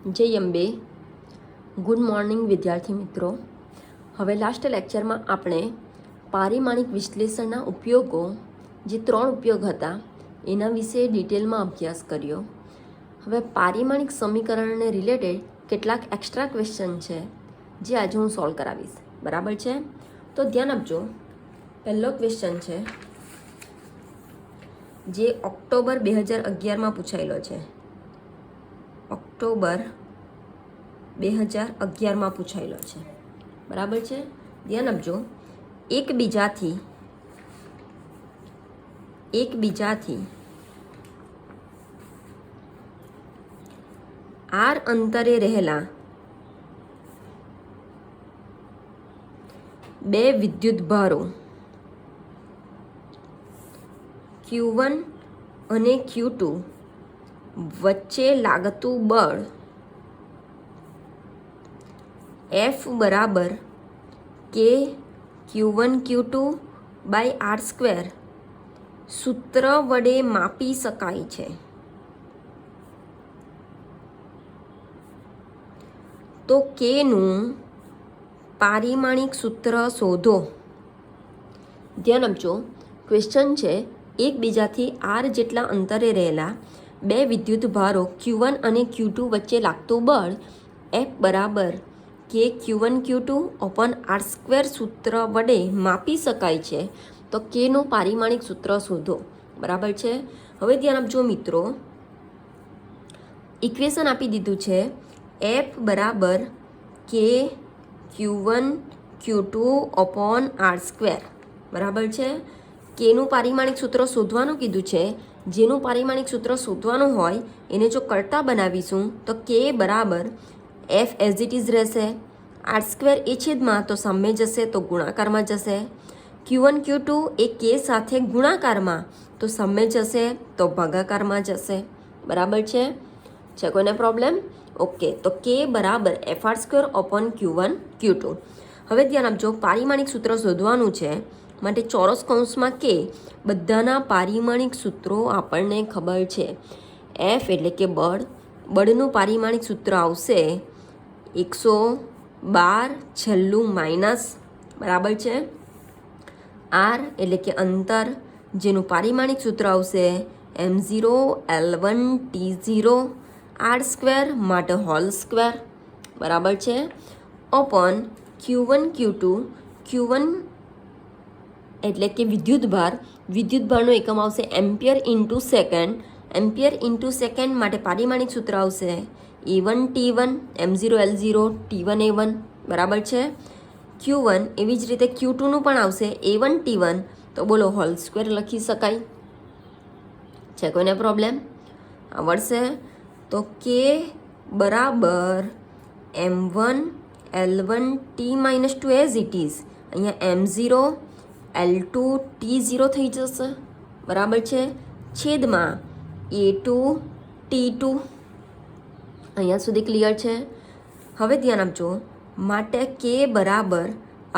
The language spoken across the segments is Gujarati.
જય અંબે. ગુડ મોર્નિંગ વિદ્યાર્થી મિત્રો. હવે લાસ્ટ લેક્ચરમાં આપણે પારિમાણિક વિશ્લેષણના ઉપયોગો, જે 3 ઉપયોગ હતા એના વિશે ડિટેલમાં અભ્યાસ કર્યો. હવે પારિમાણિક સમીકરણને રિલેટેડ કેટલાક એક્સ્ટ્રા ક્વેશ્ચન છે જે આજે હું સોલ્વ કરાવીશ. બરાબર છે? તો ધ્યાન આપજો. પહેલો ક્વેશ્ચન છે જે ઓક્ટોબર 2011માં પૂછાયેલો છે. ઓક્ટોબર 2011માં પૂછાયેલો છે. બરાબર છે? ધ્યાન આપજો. એકબીજાથી આર અંતરે રહેલા બે વિદ્યુતભારો Q1 અને Q2 વચ્ચે લાગતું બળ F બરાબર કે Q1 Q2 by R square સૂત્ર વડે માપી શકાય છે. તો કેનું પારિમાણિક સૂત્ર શોધો. ધ્યાન આપજો. ક્વેશ્ચન છે એકબીજાથી આર જેટલા અંતરે રહેલા બે વિદ્યુતભારો Q1 અને Q2 વચ્ચે લાગતું બળ F બરાબર કે Q1 Q2 open R square સૂત્ર વડે માપી શકાય છે. તો કેનું પારિમાણિક સૂત્ર શોધો. બરાબર છે? હવે ધ્યાન આપજો મિત્રો. ઇક્વેશન આપી દીધું છે F બરાબર કે Q1 Q2 open R square. બરાબર છે? કેનું પારિમાણિક સૂત્ર શોધવાનું કીધું છે. જેનું પારિમાણિક સૂત્ર શોધવાનું હોય એને જો કરતા બનાવીશું તો કે બરાબર F એઝ ઇટ ઇઝ રહેશે. આર સ્ક્વેર એ છેદમાં તો સામે જશે તો ગુણાકારમાં જશે. Q1 Q2 એ કે સાથે ગુણાકારમાં તો સામે જશે તો ભાગાકારમાં જશે. બરાબર છે? છે કોઈને પ્રોબ્લેમ? ઓકે. તો કે બરાબર F R square open Q1 Q2. હવે ધ્યાન આપજો. પારિમાણિક સૂત્ર શોધવાનું છે માટે ચોરસ કૌંસમાં કે બધાના પારિમાણિક સૂત્રો આપણને ખબર છે. એફ એટલે કે બળ. બળનું પારિમાણિક સૂત્ર આવશે 112 છેલ્લું માઇનસ. બરાબર છે? આર એટલે કે અંતર, જેનું પારિમાણિક સૂત્ર આવશે M0 L1 T0 R square માટે હોલ સ્ક્વેર. બરાબર છે? Open Q1 Q2. Q1 એટલે કે વિદ્યુતભાર. વિદ્યુતભારનો એકમ આવશે ampere into second. Ampere into second માટે પારિમાણિક સૂત્ર આવશે A1 T1 M0 L0 T1 A1. બરાબર છે? Q1 એવી જ રીતે Q2નું પણ આવશે A1 T1. તો બોલો હોલ સ્ક્વેર લખી શકાય. છે કોઈને પ્રોબ્લેમ? આવડશે? તો કે બરાબર M1 L1 T-2 as it is. અહીંયા M0 L2 T0 થઈ જશે. બરાબર છે? છેદમાં A2 T2. અહીંયા સુધી ક્લિયર છે? હવે ધ્યાન આપજો. માટે કે બરાબર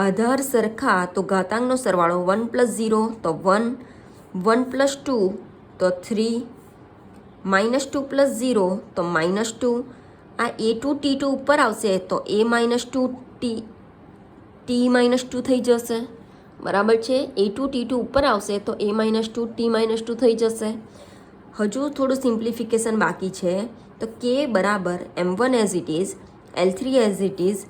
આધાર સરખા તો ઘાતાંકનો સરવાળો 1 + 0 તો 1, 1 + 2 તો 3, -2 + 0 તો -2. આ A2 T2 ઉપર આવશે તો A-2 T-2 થઈ જશે. બરાબર છે? A2 T2 ઉપર આવશે તો A-2 T-2 થઈ જશે. હજુ થોડું સિમ્પ્લિફિકેશન બાકી છે. તો કે બરાબર M1 as it is, L3 as it is,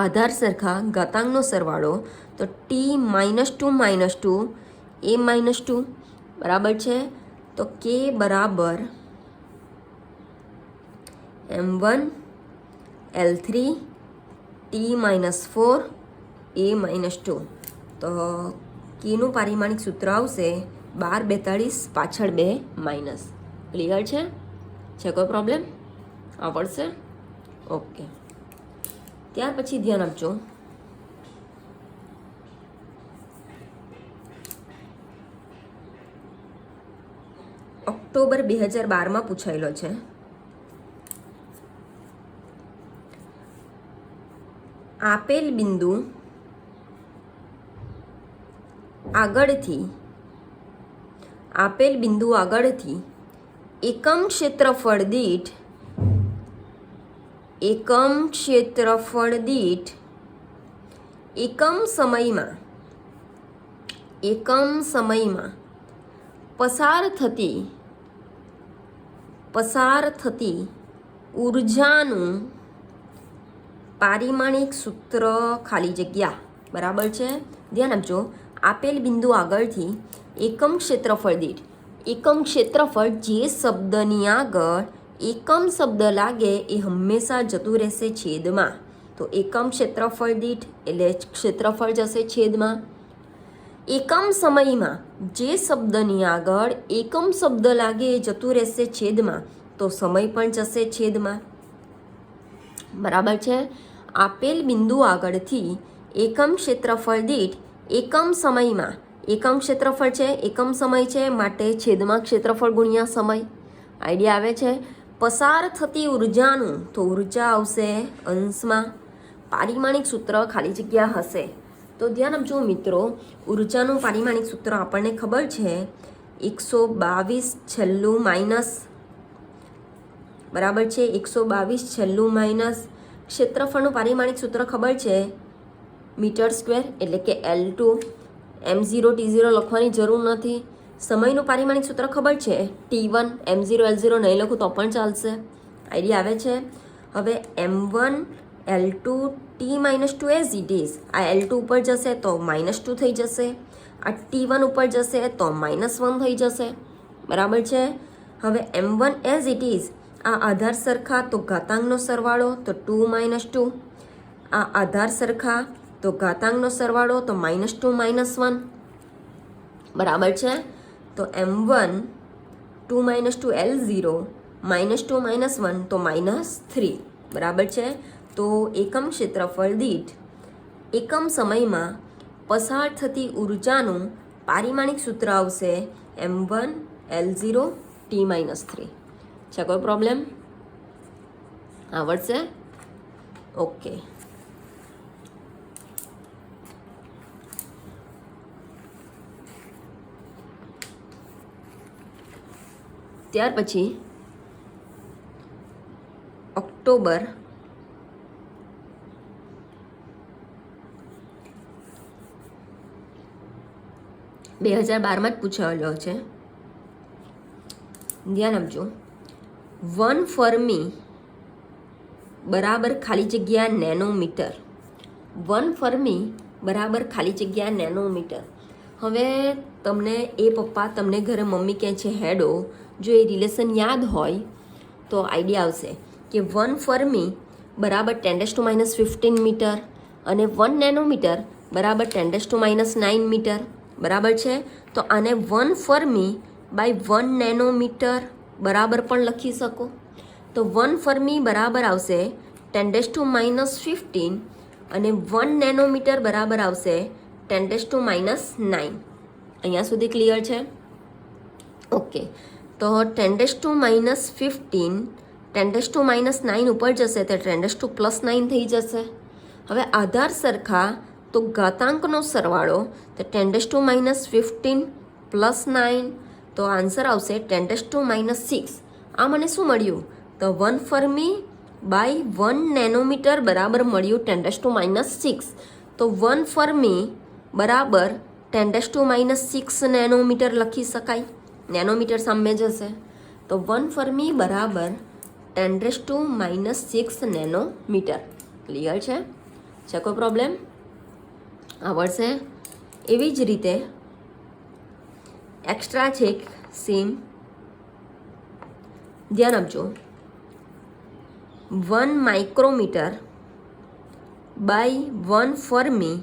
આધાર સરખા ઘાતાંકનો સરવાળો તો T-2 A-2. બરાબર છે? તો કે બરાબર M1 L3 T-4 A-2. તો કેનું પારિમાણિક સૂત્ર આવશે 12 42 પાછળ 2 માઇનસ. ક્લિયર છે? છે કોઈ પ્રોબ્લેમ? આવડશે? ઓકે. ત્યાર પછી ધ્યાન આપજો. ઓક્ટોબર 2012માં પૂછાયેલો છે. આપેલ બિંદુ આગળથી એકમ ક્ષેત્રફળ દીઠ એકમ ક્ષેત્રફળ દીઠ એકમ સમયમાં પસાર થતી ઉર્જાનું પારિમાણિક સૂત્ર ખાલી જગ્યા બરાબર છે. ધ્યાન આપજો, આપેલ બિંદુ આગળથી એકમ ક્ષેત્રફળ દીઠ એકમ ક્ષેત્રફળ જે શબ્દની આગળ એકમ શબ્દ લાગે એ હંમેશા જતું રહેશે છેદમાં. તો એકમ ક્ષેત્રફળ દીઠ એટલે ક્ષેત્રફળ જશે છેદમાં. એકમ સમયમાં જે શબ્દની આગળ એકમ શબ્દ લાગે એ જતું રહેશે છેદમાં, તો સમય પણ જશે છેદમાં. બરાબર છે. આપેલ બિંદુ આગળથી એકમ ક્ષેત્રફળ દીઠ એકમ સમયમાં એકમ ક્ષેત્રફળ છે, એકમ સમય છે, માટે છેદમાં ક્ષેત્રફળ ગુણ્યા સમય. આઈડિયા આવે છે. પસાર થતી ઉર્જાનું તો ઉર્જા આવશે અંશમાં. પારિમાણિક સૂત્ર ખાલી જગ્યા હશે. તો ધ્યાન આપજો મિત્રો, ઉર્જાનું પારિમાણિક સૂત્ર આપણને ખબર છે 122 છેલ્લું માઇનસ બરાબર છે. 122 છેલ્લું માઇનસ ક્ષેત્રફળનું પારિમાણિક સૂત્ર ખબર છે મીટર સ્ક્વેર એટલે કે L2. M0 T0 લખવાની જરૂર નથી. સમયનું પારિમાણિક સૂત્ર ખબર છે T1. M0 L0 નહીં લખું તો પણ ચાલશે. આઈડિયા આવે છે. હવે M1 L2 T-2 as it is. આ L2 ઉપર જશે તો -2 થઈ જશે. આ T1 ઉપર જશે તો -1 થઈ જશે. બરાબર છે. હવે M1 એઝ ઇટ ઇઝ, આ આધાર સરખા તો ઘાતાંકનો સરવાળો તો 2 - 2. આ આધાર સરખા તો ઘાતાંકનો સરવાળો તો -2 -1. બરાબર છે. તો M1 2 - 2 L0 -2 -1 તો -3. બરાબર છે. તો એકમ ક્ષેત્રફળ દીઠ એકમ સમયમાં પસાર થતી ઉર્જાનું પારિમાણિક સૂત્ર આવશે M1 L0 T-3. છે કોઈ પ્રોબ્લેમ? આવડશે? ઓકે. ત્યાર પછી ઓક્ટોબર 2012 જ પૂછાયેલો છે. ધ્યાન આપજો. 1 ફર્મી બરાબર ખાલી જગ્યા નેનોમીટર. 1 ફર્મી બરાબર ખાલી જગ્યા નેનોમીટર. હવે તમને પપ્પા તમને ઘરે મમ્મી કહે છે હેડો, જો એ રિલેશન યાદ હોય તો આઈડિયા આવશે કે 1 ફર્મી બરાબર 10⁻15 મીટર અને 1 નેનોમીટર બરાબર 10⁻9 મીટર. બરાબર છે. તો આને 1 ફર્મી બાય 1 નેનોમીટર બરાબર પણ લખી શકો. તો 1 ફર્મી બરાબર આવશે 10⁻15 અને 1 નેનોમીટર બરાબર આવશે 10⁻9. અહીંયા સુધી ક્લિયર છે? ઓકે. તો 10⁻15 10⁻9 ઉપર જશે તો 10⁻9 થઈ જશે. હવે આધાર સરખા તો ઘાતાંકનો સરવાળો તો 10⁻15 + 9 તો આન્સર આવશે 10⁻6. આ મને શું મળ્યું? તો 1 ફર્મી બાય 1 નેનોમીટર બરાબર મળ્યું 10⁻6. તો 1 ફર્મી બરાબર 10⁻6 નેનોમીટર લખી શકાય. નેનોમીટર સામે જશે તો 1 ફર્મી બરાબર 10⁻6 નેનોમીટર. ક્લિયર છે? છે કોઈ પ્રોબ્લેમ? આવડશે? એવી જ રીતે એક્સ્ટ્રા છે સેમ. ધ્યાન આપજો. 1 માઇક્રોમીટર બાય 1 ફર્મી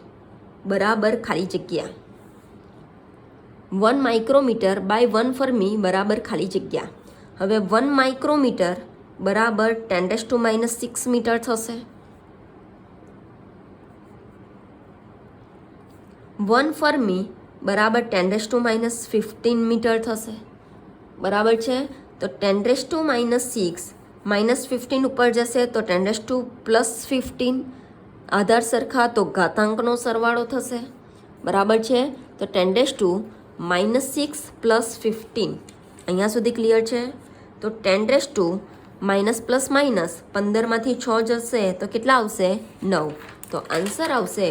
બરાબર ખાલી જગ્યા. 1 માઇક્રોમીટર બાય 1 ફર્મી બરાબર ખાલી જગ્યા. હવે 1 માઇક્રોમીટર બરાબર 10⁻6 મીટર થશે. 1 ફર્મી બરાબર 10⁻15 મીટર થશે. બરાબર છે. તો 10⁻6 -15 ઉપર જશે તો 10⁻+15. આધાર સરખા તો ઘાતાંકનો સરવાળો થશે. બરાબર છે. તો 10⁻6 + 15. અહીંયા સુધી ક્લિયર છે? તો 10⁻6 માઇનસ પ્લસ માઇનસ 15માંથી 6 જશે તો કેટલા આવશે 9. તો આન્સર આવશે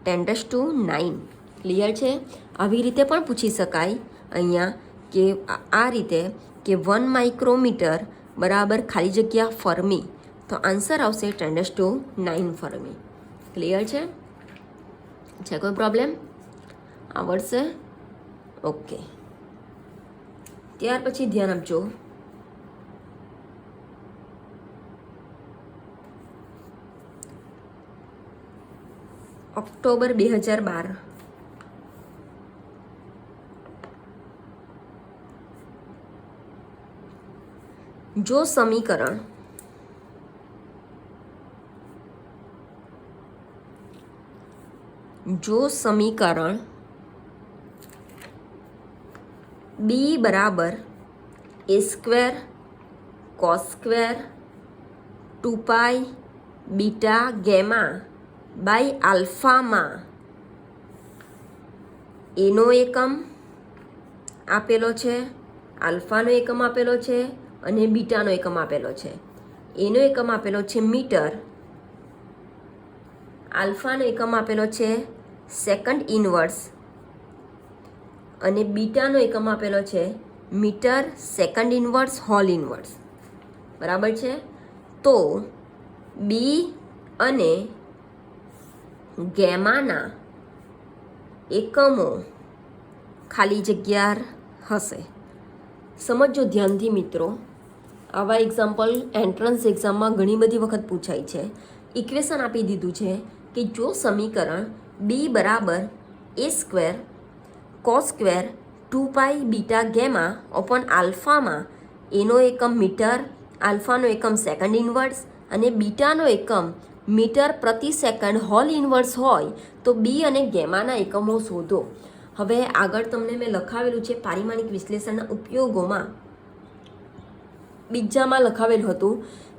10⁹. ક્લિયર છે? આવી રીતે પણ પૂછી શકાય અહીંયા કે આ રીતે કે 1 માઇક્રોમીટર બરાબર ખાલી જગ્યા ફર્મી. તો આન્સર આવશે 10⁹ ફર્મી. ક્લિયર છે? કોઈ પ્રોબ્લેમ? આવડશે? ઓકે. ત્યાર પછી ધ્યાન આપજો, ઓક્ટોબર 2012 જો સમીકરણ બી બરાબર a² cos² 2π beta gamma by આલ્ફામાં એનો એકમ આપેલો છે, આલ્ફાનો એકમ આપેલો છે અને બીટાનો એકમ આપેલો છે. એનો એકમ આપેલો છે મીટર, આલ્ફાનો એકમ આપેલો છે સેકન્ડ ઇનવર્સ અને બીટાનો એકમ આપેલો છે metre second inverse whole inverse. બરાબર છે? તો બી અને ગેમાના એકમો ખાલી જગ્યા હશે. સમજો ધ્યાનથી મિત્રો, આવા એક્ઝામ્પલ એન્ટ્રન્સ એક્ઝામમાં ઘણી બધી વખત પૂછાય છે. ઇક્વેશન આપી દીધું છે કે જો સમીકરણ બી બરાબર a² cos² 2π beta gamma open આલ્ફામાં એનો એકમ મીટર, આલ્ફાનો એકમ સેકન્ડ ઇનવર્સ અને બીટાનો એકમ મીટર પ્રતિ સેકન્ડ હોલ ઇનવર્સ હોય તો બી અને ગેમાના એકમો શોધો. હવે આગળ તમને મેં લખાવેલું છે પારિમાણિક વિશ્લેષણના ઉપયોગોમાં, બીજામાં લખાવેલું હતું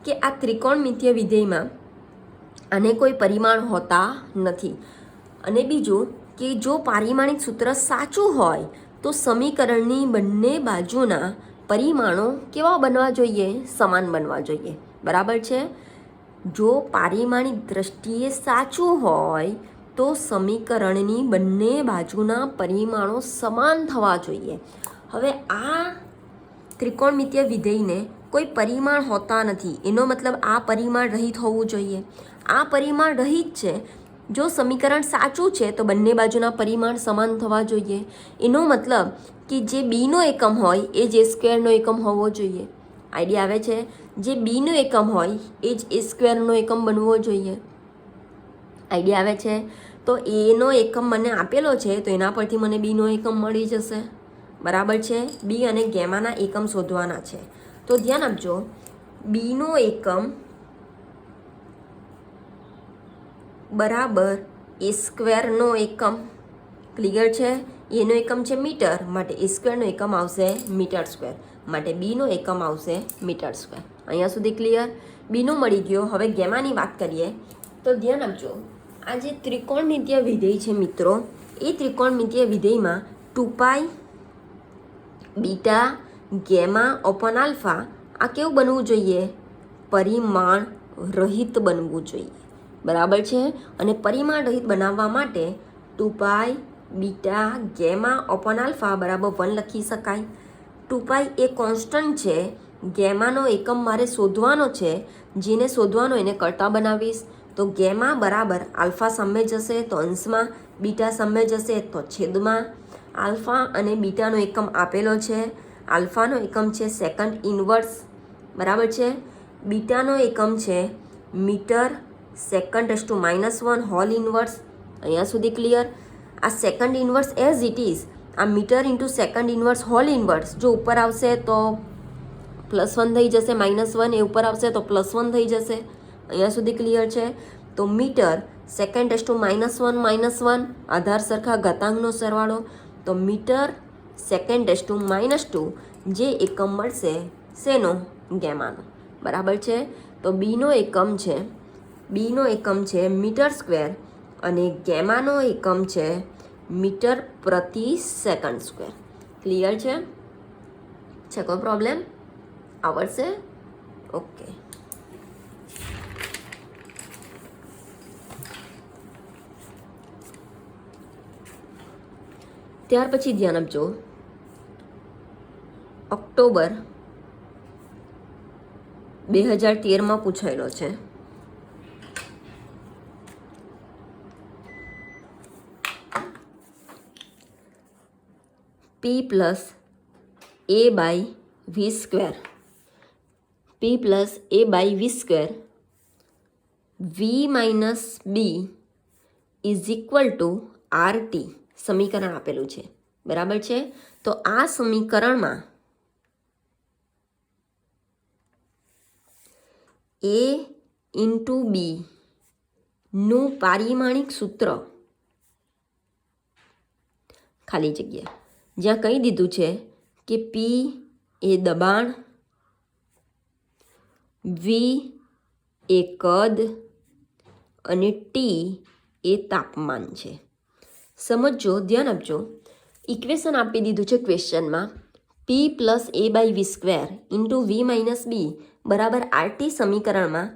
કે આ ત્રિકોણમિતીય વિધેયમાં આને કોઈ પરિમાણ હોતા નથી. અને બીજું કે જો પારિમાણિક સૂત્ર સાચું હોય તો સમીકરણની બંને બાજુના પરિમાણો કેવા બનવા જોઈએ? સમાન બનવા જોઈએ. બરાબર છે? જો પારિમાણિક દ્રષ્ટિએ સાચું હોય તો સમીકરણની બંને બાજુના પરિમાણો સમાન થવા જોઈએ. હવે આ ત્રિકોણમિતીય વિધેયને કોઈ પરિમાણ હોતા નથી, એનો મતલબ આ પરિમાણ રહિત હોવું જોઈએ. આ પરિમાણ રહિત છે. જો સમીકરણ સાચું છે તો બંને બાજુના પરિમાણ સમાન થવા જોઈએ. એનો મતલબ કે જે બીનો એકમ હોય એ જ a² એકમ હોવો જોઈએ. આઈડિયા આવે છે? જે બીનો એકમ હોય એ જ a² એકમ બનવો જોઈએ. આઈડિયા આવે છે? તો એનો એકમ મને આપેલો છે તો એના પરથી મને બીનો એકમ મળી જશે. બરાબર છે? બી અને ગેમાના એકમ શોધવાના છે. તો ધ્યાન આપજો, બીનો એકમ બરાબર a² એકમ. ક્લિયર છે? એનો એકમ છે મીટર, માટે a² એકમ આવશે મીટર², માટે બીનો એકમ આવશે મીટર². અહીંયા સુધી ક્લિયર? બીનો મળી ગયો. હવે ગેમાની વાત કરીએ તો ધ્યાન આપજો, આ જે ત્રિકોણમિતીય વિધેય છે મિત્રો, એ ત્રિકોણમિતીય વિધેયમાં 2π બીટા ગેમા ઓપન આલ્ફા આ કેવું બનવું જોઈએ? પરિમાણ રહિત બનવું જોઈએ. બરાબર છે? અને પરિમાણ રહિત બનાવવા માટે 2π બીટા ગેમા ઓપન આલ્ફા બરાબર 1 લખી શકાય. 2π એ કોન્સ્ટન્ટ છે, ગેમાનો એકમ મારે શોધવાનો છે, જેને શોધવાનો એને કરતા બનાવીશ. તો ગેમા બરાબર આલ્ફા સામે જશે તો અંશમાં, બીટા સામે જશે તો છેદમાં. આલ્ફા અને બીટાનો એકમ આપેલો છે. આલ્ફાનો એકમ છે સેકન્ડ ઇનવર્સ. બરાબર છે? બીટાનો એકમ છે મીટર સેકન્ડ -1 હોલ ઇનવર્સ. અહીંયા સુધી ક્લિયર? આ second inverse as it is, આ metre into second inverse whole inverse, જો ઉપર આવશે તો +1 થઈ જશે, -1 એ ઉપર આવશે તો +1 થઈ જશે. અહીંયા સુધી ક્લિયર છે? તો મીટર સેકન્ડ -1 આધાર સરખા ઘાતાંકનો સરવાળો, તો મીટર સેકન્ડ -2 જે એકમ મળશે શેનો? ગેમાનો. બરાબર છે? તો બીનો એકમ છે મીટર² અને ગેમાનો એકમ છે મીટર પ્રતિ સેકન્ડ². ક્લિયર છે? કોઈ પ્રોબ્લેમ? આવડશે? ઓકે, ત્યાર પછી ધ્યાન આપજો, ઓક્ટોબર 2013માં પૂછાયેલો છે. P plus A by V square, P plus A by V square V minus B is equal to R T સમીકરણ આપેલું છે. બરાબર છે. તો આ સમીકરણમાં એ ઇન્ટુ બી નું પારિમાણિક સૂત્ર ખાલી જગ્યા જ્યાં કહી દીધું છે કે પી એ દબાણ, વી એ કદ અને ટી એ તાપમાન છે. સમજો, ધ્યાન આપજો, ઇક્વેશન આપી દીધું છે ક્વેશ્ચનમાં, P plus A by V square into V minus B બરાબર આરટી સમીકરણમાં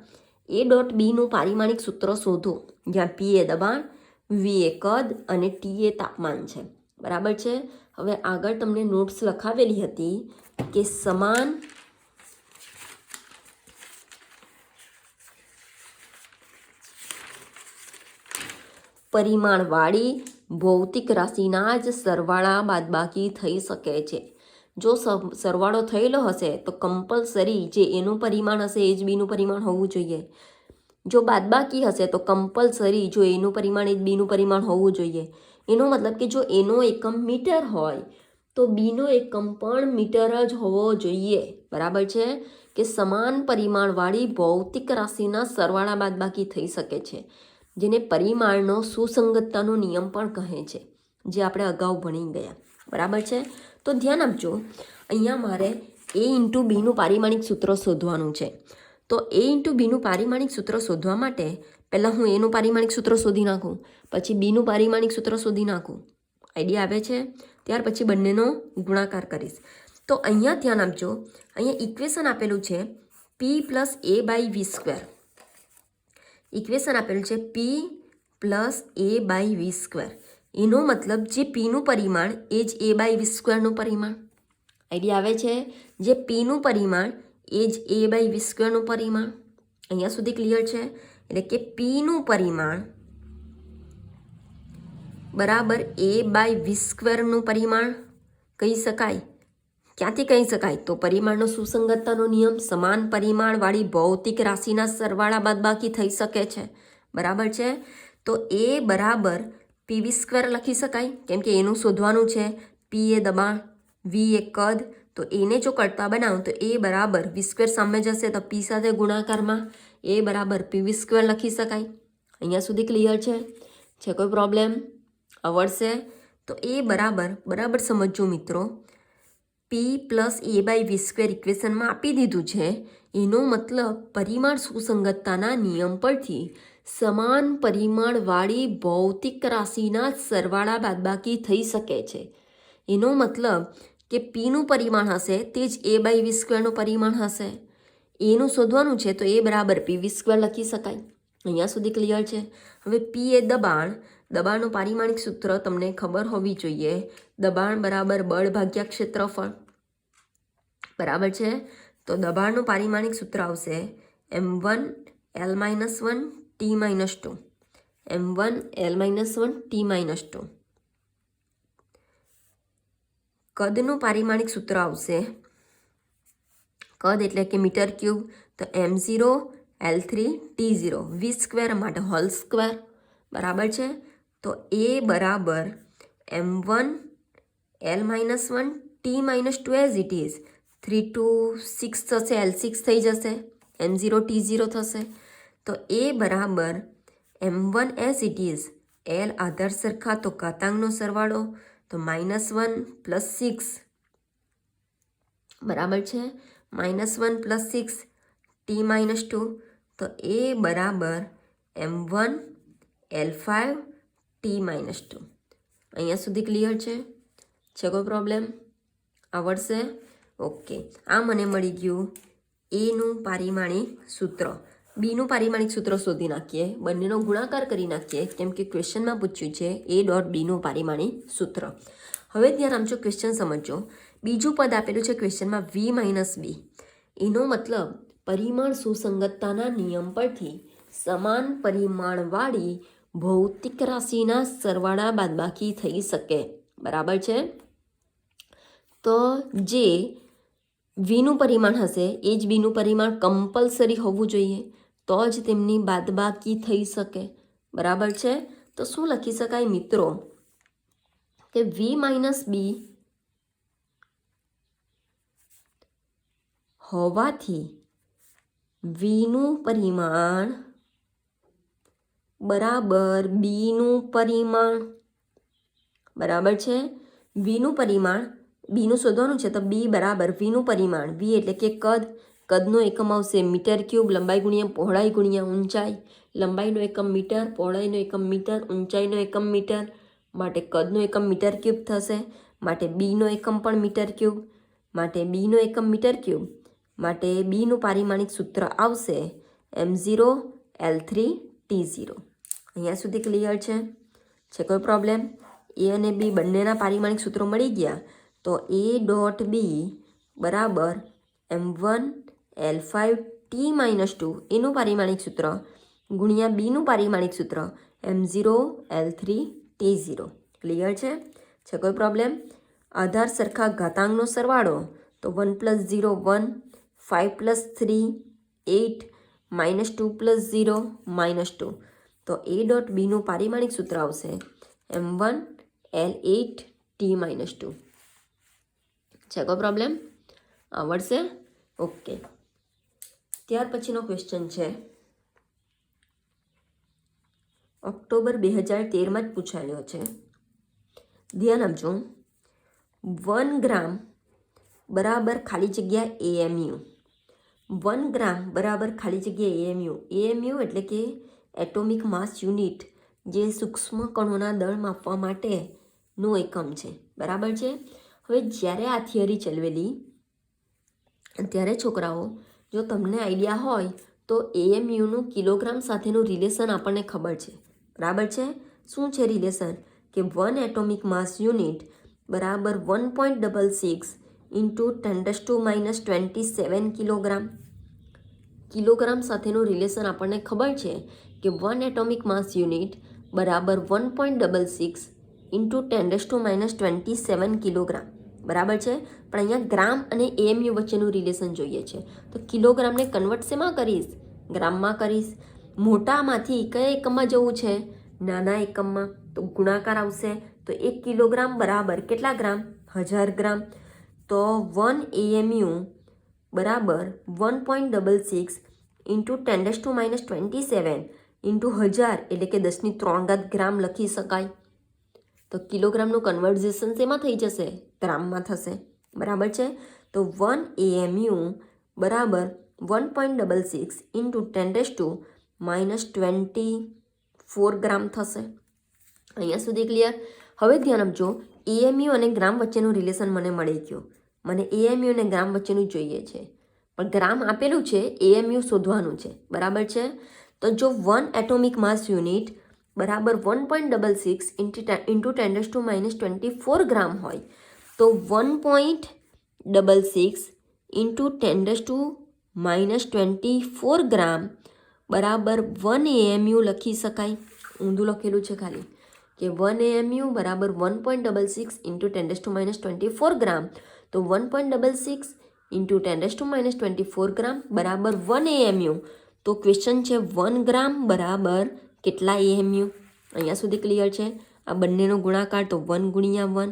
એ ડોટ બીનું પારિમાણિક સૂત્ર શોધો, જ્યાં પી એ દબાણ, વી એ કદ અને ટી એ તાપમાન છે. બરાબર છે. હવે આગળ તમને નોટ્સ લખાવેલી હતી કે સમાન પરિમાણવાળી ભૌતિક રાશિના જ સરવાળા બાદબાકી થઈ શકે છે. જો સરવાળો થયેલો હશે તો કમ્પલસરી જે એનું પરિમાણ હશે એ જ બીનું પરિમાણ હોવું જોઈએ. જો બાદબાકી હશે તો કમ્પલસરી જો એનું પરિમાણ એ જ બીનું પરિમાણ હોવું જોઈએ. એનો મતલબ કે જો એનો એકમ મીટર હોય તો બીનો એકમ પણ મીટર જ હોવો જોઈએ. બરાબર છે. કે સમાન પરિમાણવાળી ભૌતિક રાશિના સરવાળા બાદબાકી થઈ શકે છે, જેને પરિમાણનો સુસંગતતાનો નિયમ પણ કહે છે, જે આપણે અગાઉ ભણી ગયા. બરાબર છે. તો ધ્યાન આપજો, અહીંયા મારે એ ઇન્ટુ બીનું પારિમાણિક સૂત્ર શોધવાનું છે. તો એ ઇન્ટુ બીનું પારિમાણિક સૂત્ર શોધવા માટે પહેલાં હું એનું પારિમાણિક સૂત્ર શોધી નાખું, પછી બીનું પારિમાણિક સૂત્ર શોધી નાખું. આઈડિયા આવે છે. ત્યાર પછી બંનેનો ગુણાકાર કરીશ. તો અહીંયા ધ્યાન આપજો, અહીંયા ઇક્વેશન આપેલું છે P plus A by V square. Equation આપેલું છે P plus A by V square. એનો મતલબ જે પીનું પરિમાણ એ જ એ બાય વી સ્ક્વેરનું પરિમાણ. આઈડિયા આવે છે. જે પીનું પરિમાણ એ જ એ બાય વી સ્ક્વેરનું પરિમાણ. અહીંયા સુધી ક્લિયર છે. એટલે કે પીનું પરિમાણ બરાબર એ બાય વી સ્ક્વેરનું પરિમાણ કહી શકાય. ક્યાંથી કહી શકાય? તો પરિમાણનો સુસંગતતાનો નિયમ, સમાન પરિમાણવાળી ભૌતિક રાશિના સરવાળા બાદબાકી થઈ શકે છે. બરાબર છે. તો એ બરાબર પી વી સ્ક્વેર લખી શકાય, કેમ કે એનું શોધવાનું છે. પી એ દબાણ, વી એ કદ, તો એને જો કરતા બનાવું તો એ બરાબર વી સ્ક્વેર સામે જશે તો પી સાથે ગુણાકારમાં એ બરાબર પી વી સ્ક્વેર લખી શકાય. અહીંયા સુધી ક્લિયર છે કોઈ પ્રોબ્લેમ આવડશે? તો એ બરાબર સમજો મિત્રો, P plus A by V square ઇક્વેશનમાં આપી દીધું છે. એનો મતલબ પરિમાણ સુસંગતતાના નિયમ પરથી સમાન પરિમાણવાળી ભૌતિક રાશિના સરવાળા બાદબાકી થઈ શકે છે. એનો મતલબ કે પીનું પરિમાણ હશે તે જ એ બાય વી સ્ક્વેરનું પરિમાણ હશે. એનું શોધવાનું છે તો એ બરાબર પી વી સ્ક્વેર લખી શકાય. અહીંયા સુધી ક્લિયર છે. હવે પી એ દબાણનું પારિમાણિક સૂત્ર તમને ખબર હોવી જોઈએ. દબાણ બરાબર બળ ભાગ્યા ક્ષેત્રફળ. બરાબર છે. તો દબાણનું પારિમાણિક સૂત્ર આવશે M1 L-1 T-2, M1 L-1 T-2. કદનું પારિમાણિક સૂત્ર આવશે, કદ એટલે કે મીટર ક્યુબ, તો M0 L3 T0, વી સ્ક્વેર માટે હોલ સ્ક્વેર. બરાબર છે. તો એ બરાબર M1 L-1 T-2 as it is, 3 to 6 થશે, L6 થઈ જશે, M0 T0 થશે. તો એ બરાબર M1 as it is, L આધાર સરખા તો ઘાતાંકનો સરવાળો, તો -1 + 6. બરાબર છે. -1 + 6 T-2, તો એ બરાબર M1 L5 T-2. અહીંયા સુધી ક્લિયર છે કોઈ પ્રોબ્લેમ આવડશે? ઓકે. આ મને મળી ગયું એનું પારિમાણિક સૂત્ર, બીનું પારિમાણિક સૂત્ર શોધી નાખીએ, બંનેનો ગુણાકાર કરી નાખીએ, કેમ કે ક્વેશ્ચનમાં પૂછ્યું છે એ ડોટ બીનું પારિમાણિક સૂત્ર. હવે ધ્યાન આપજો, ક્વેશ્ચન સમજો. બીજું પદ આપેલું છે ક્વેશ્ચનમાં v માઇનસ બી. એનો મતલબ પરિમાણ સુસંગતતાના નિયમ પરથી સમાન પરિમાણવાળી ભૌતિક રાશિના સરવાળા બાદબાકી થઈ શકે. બરાબર છે. તો જે વીનું પરિમાણ હશે એ જ બીનું પરિમાણ કમ્પલસરી હોવું જોઈએ, તો જ તેમની બાદબાકી થઈ શકે. બરાબર છે. તો શું લખી શકાય મિત્રો કે વી માઇનસ બી હોવાથી વીનું પરિમાણ બરાબર બીનું પરિમાણ. બરાબર છે. વીનું પરિમાણ બીનું શોધવાનું છે, તો બી બરાબર વીનું પરિમાણ. વી એટલે કે કદ, કદનો એકમ આવશે મીટર ક્યુબ, લંબાઈ ગુણ્યા પહોળાઈ ગુણ્યા ઊંચાઈ. લંબાઈનો એકમ મીટર, પહોળાઈનો એકમ મીટર, ઊંચાઈનો એકમ મીટર, માટે કદનો એકમ મીટર ક્યુબ થશે. માટે બીનો એકમ પણ મીટર ક્યુબ, માટે બીનો એકમ મીટર ક્યુબ, માટે બીનું પારિમાણિક સૂત્ર આવશે m0L3T0. અહીંયા સુધી ક્લિયર છે કોઈ પ્રોબ્લેમ? એ અને બી બંનેના પારિમાણિક સૂત્રો મળી ગયા, તો એ ડોટ બી બરાબર m1L5T-2 એનું પારિમાણિક સૂત્ર ગુણ્યા બીનું પારિમાણિક સૂત્ર m0L3T0. ક્લિયર છે કોઈ પ્રોબ્લેમ? આધાર સરખા ઘાતાંકનો સરવાળો, તો 1 + 0 1, 5 + 3 8, -2 + 0 -2. તો એ ડોટ બીનું પારિમાણિક સૂત્ર આવશે m1L8T-2. છે કોઈ પ્રોબ્લેમ? આવડશે? ઓકે. ત્યાર પછીનો ક્વેશ્ચન છે ઓક્ટોબર 2013માં જ પૂછાયેલો છે. ધ્યાન આપજો. 1 ગ્રામ બરાબર ખાલી જગ્યા AMU. 1 ગ્રામ બરાબર ખાલી જગ્યા AMU. AMU એટલે કે એટોમિક માસ યુનિટ, જે સૂક્ષ્મ કણોના દળ માપવા માટેનું એકમ છે. બરાબર છે. હવે જ્યારે આ થિયરી ચલાવેલી ત્યારે છોકરાઓ, જો તમને આઈડિયા હોય તો AMUનું કિલોગ્રામ સાથેનું રિલેશન આપણને ખબર છે. બરાબર છે. શું છે રિલેશન? કે 1 એટોમિક માસ યુનિટ બરાબર 1.66 × 10⁻⁻27 કિલોગ્રામ. કિલોગ્રામ સાથેનું રિલેશન આપણને ખબર છે કે 1 એટોમિક માસ યુનિટ બરાબર 1.66 × 10⁻⁻27 કિલોગ્રામ. બરાબર છે. પણ અહીંયા ગ્રામ અને AMU વચ્ચેનું રિલેશન જોઈએ છે. તો કિલોગ્રામને કન્વર્ટ શેમાં કરીશ? ગ્રામમાં કરીશ. મોટામાંથી કયા એકમમાં જવું છે? નાના એકમમાં. તો ગુણાકાર આવશે. તો 1 કિલોગ્રામ બરાબર કેટલા ગ્રામ? 1000 ગ્રામ. તો 1 AMU બરાબર 1.66 × 10⁻⁻27 × 1000 એટલે કે 10³ ગ્રામ લખી શકાય. તો કિલોગ્રામનું કન્વર્ઝેશન શેમાં થઈ જશે? ગ્રામમાં થશે. બરાબર છે. તો 1 AMU બરાબર 1.66 × 10⁻⁻24 ગ્રામ થશે. અહીંયા સુધી ક્લિયર? હવે ધ્યાન આપજો, AMU અને ગ્રામ વચ્ચેનું રિલેશન મને મળી ગયું. મને AMU અને ગ્રામ વચ્ચેનું જોઈએ છે, પણ ગ્રામ આપેલું છે, AMU શોધવાનું છે. બરાબર છે. તો જો 1 એટોમિક માસ યુનિટ બરાબર 1.66 × 10⁻⁻24 ગ્રામ હોય, તો 1.66 × 10⁻⁻24 ગ્રામ બરાબર 1 AMU લખી શકાય. ઊંધું લખેલું છે ખાલી, કે 1 AMU બરાબર 1.66 × 10⁻⁻24 ગ્રામ. તો 1.66 × 10⁻⁻24 ગ્રામ બરાબર 1 AMU. તો ક્વેશ્ચન છે 1 ગ્રામ બરાબર કેટલા AMU? અહીંયા સુધી ક્લિયર છે? આ બંનેનો ગુણાકાર, તો 1 × 1,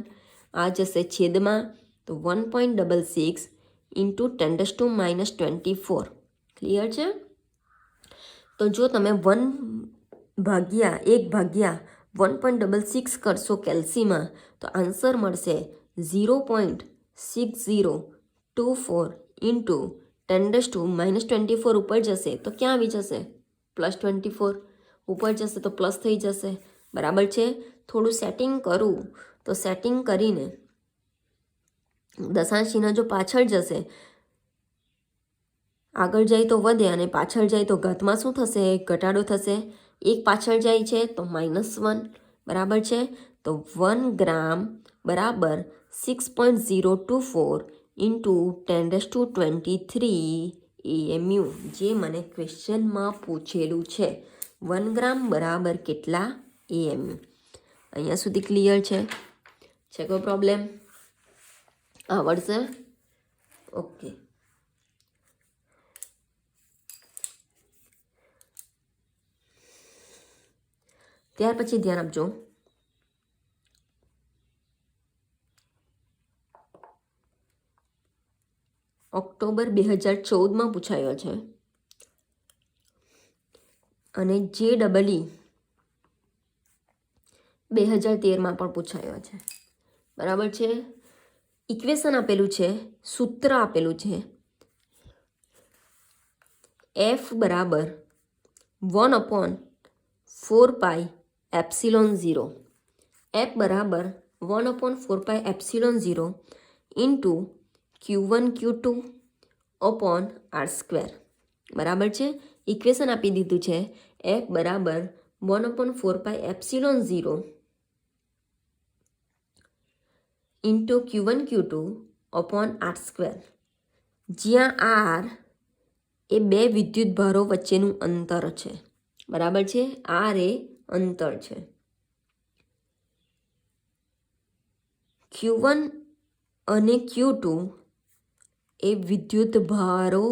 આ જશે છેદમાં, તો 1.66 × 10⁻⁻24. ક્લિયર છે? તો જો તમે 1/1 કરશો કેલ્સીમાં, તો આન્સર મળશે 0.6024 × 10⁻⁻24 ઉપર જશે તો ક્યાં આવી જશે? +24. ઉપર જશે તો પ્લસ થઈ જશે. બરાબર છે. થોડું સેટિંગ કરું તો સેટિંગ કરીને દશાંશ ચિહ્ન જો પાછળ જશે આગળ જાય તો વધે અને પાછળ જાય તો ઘાતમાં શું થશે? ઘટાડો થશે. એક પાછળ જાય છે તો -1 બરાબર છે. તો 1 ગ્રામ બરાબર 6.024 ઇન્ટુ 10⁻23 AMU, જે મને ક્વેશ્ચનમાં પૂછેલું છે. 1 ગ્રામ બરાબર કેટલા AMU? અહીંયા સુધી ક્લિયર છે કોઈ પ્રોબ્લેમ? આવડશે? ઓકે. ત્યાર પછી ધ્યાન આપજો, ઓક્ટોબર 2014માં પૂછાયો છે અને JEE 2013માં પણ પૂછાયો છે. બરાબર છે. ઇક્વેશન આપેલું છે, સૂત્ર આપેલું છે, F બરાબર 1/4πε0, F બરાબર 1/4πε0 into Q1 Q2 upon R². બરાબર છે. ઇક્વેશન આપી દીધું છે F બરાબર 1/4πε0 into Q1 Q2 upon R², જ્યાં R એ બે વિદ્યુતભારો વચ્ચેનું અંતર છે. બરાબર છે. R એ અંતર છે. Q1 અને Q2 એ વિદ્યુતભારો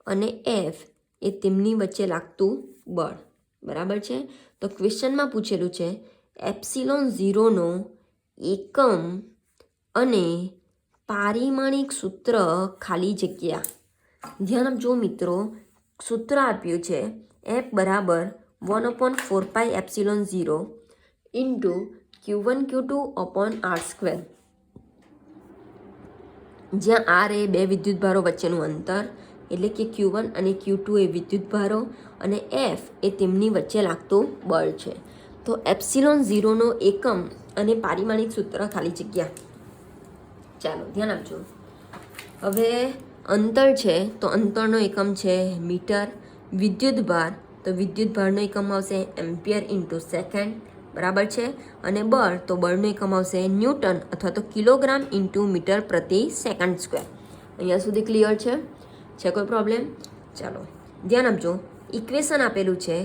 અને F એ તેમની વચ્ચે લાગતું બળ. બરાબર છે. તો ક્વેશ્ચનમાં પૂછેલું છે ε0નો એકમ અને પારિમાણિક સૂત્ર ખાલી જગ્યા. ધ્યાન આપજો મિત્રો, સૂત્ર આપ્યું છે F બરાબર 1/4πε0 into Q1 Q2 upon R², જ્યાં R એ બે વિદ્યુતભારો વચ્ચેનું અંતર એટલે કે Q1 અને Q2 એ વિદ્યુતભારો અને F એ તેમની વચ્ચે લાગતું બળ છે. તો ε0નો એકમ અને પારિમાણિક સૂત્ર ખાલી જગ્યા. ચાલો ધ્યાન આપજો. હવે અંતર છે તો અંતરનો એકમ છે મીટર. વિદ્યુતભાર તો વિદ્યુતભારનો એકમ આવશે એમ્પિયર ઇન્ટુ સેકન્ડ. બરાબર છે. અને બળ તો બળનો એકમ આવશે ન્યૂટન અથવા તો કિલોગ્રામ ઇન્ટુ મીટર પ્રતિ સેકન્ડ સ્ક્વેર. અહીંયા સુધી ક્લિયર છે કોઈ પ્રોબ્લેમ? ચાલો ધ્યાન આપજો. ઇક્વેશન આપેલું છે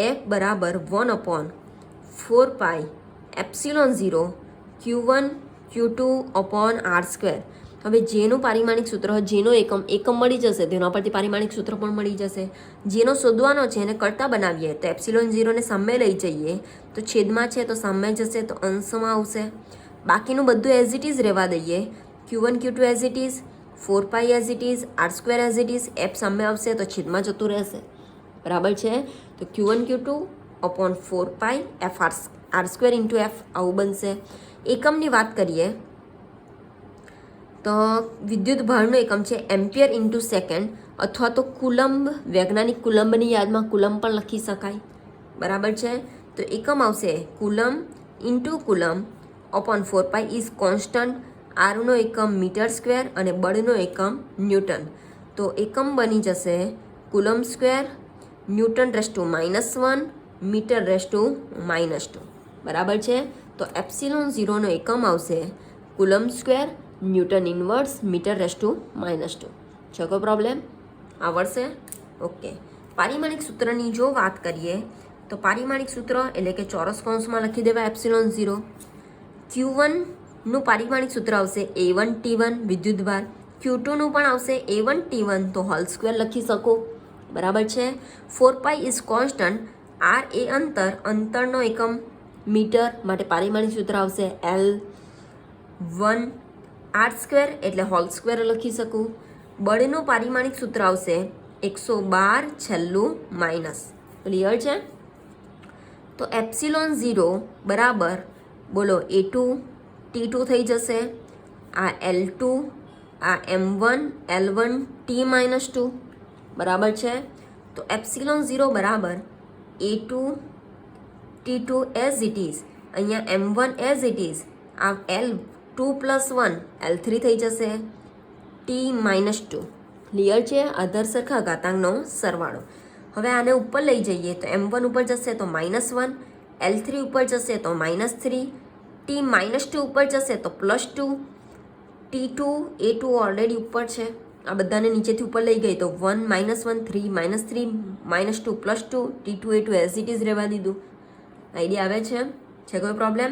F બરાબર 1/4πε0 Q1 Q2 અપોન R². હવે જેનું પારિમાણિક સૂત્ર, જેનો એકમ મળી જશે તેના પરથી પારિમાણિક સૂત્ર પણ મળી જશે. જેનો શોધવાનો છે એને કરતા બનાવીએ તો ε0ને સામે લઈ જઈએ તો છેદમાં છે તો સામે જશે તો અંશમાં આવશે. બાકીનું બધું એઝ ઇટ ઇઝ રહેવા દઈએ. Q1 Q2 as it is, 4π as it is, R² as it is, F સામે આવશે તો છેદમાં જતું રહેશે. બરાબર છે. તો Q1 Q2 upon 4π R² into F આવું બનશે. એકમની વાત કરીએ તો વિદ્યુતભારનો એકમ છે એમ્પિયર ઇન્ટુ સેકન્ડ અથવા તો કુલમ્બ. વૈજ્ઞાનિક કુલમ્બની યાદમાં કુલમ્બ પણ લખી શકાય. બરાબર છે. તો એકમ આવશે coulomb into coulomb upon 4π is constant. આરનો એકમ મીટર સ્ક્વેર અને બળનો એકમ ન્યૂટન. તો એકમ બની જશે coulomb square, newton raise to -1, metre raise to -2. બરાબર છે. તો ε0નો એકમ આવશે coulomb square, newton inverse, metre raise to -2. છે કોઈ પ્રોબ્લેમ? આવડશે? ઓકે. પારિમાણિક સૂત્રની જો વાત કરીએ તો પારિમાણિક સૂત્ર એટલે કે ચોરસ કૌંસમાં લખી દેવા ε0. Q1નું પારિમાણિક સૂત્ર આવશે A1T1 વિદ્યુતભાર. Q2નું પણ આવશે A1T1 તો હોલ સ્ક્વેર લખી શકો. બરાબર છે. 4π ઇઝ કોન્સ્ટન્ટ. R એ અંતરનો એકમ મીટર માટે પારિમાણિક સૂત્ર આવશે L1 R² એટલે હોલ સ્ક્વેર લખી શકું. બળનું પારિમાણિક સૂત્ર આવશે 112 છેલ્લું માઇનસ. ક્લિયર છે? તો ε0 બરાબર બોલો A2 T2 થઈ જશે, આ L2, આ M1 L1 T-2. બરાબર છે. તો ε0 બરાબર A2 T2 as it is, અહીંયા M1 એઝ ઇટ ઇઝ, આ L2 + 1 L3 થઈ જશે T-2. ક્લિયર છે? આધાર સરખા ઘાતાંકનો સરવાળો. હવે આને ઉપર લઈ જઈએ તો m1 ઉપર જશે તો -1, L3 ઉપર જશે તો -3, T-2 ઉપર જશે તો +2, T2 A2 ઓલરેડી ઉપર છે, આ બધાને નીચેથી ઉપર લઈ ગઈ તો 1 -1 3 -3 -2 +2, T2 A2 as it is રહેવા દીધું. આઈડિયા આવે છે કોઈ પ્રોબ્લેમ?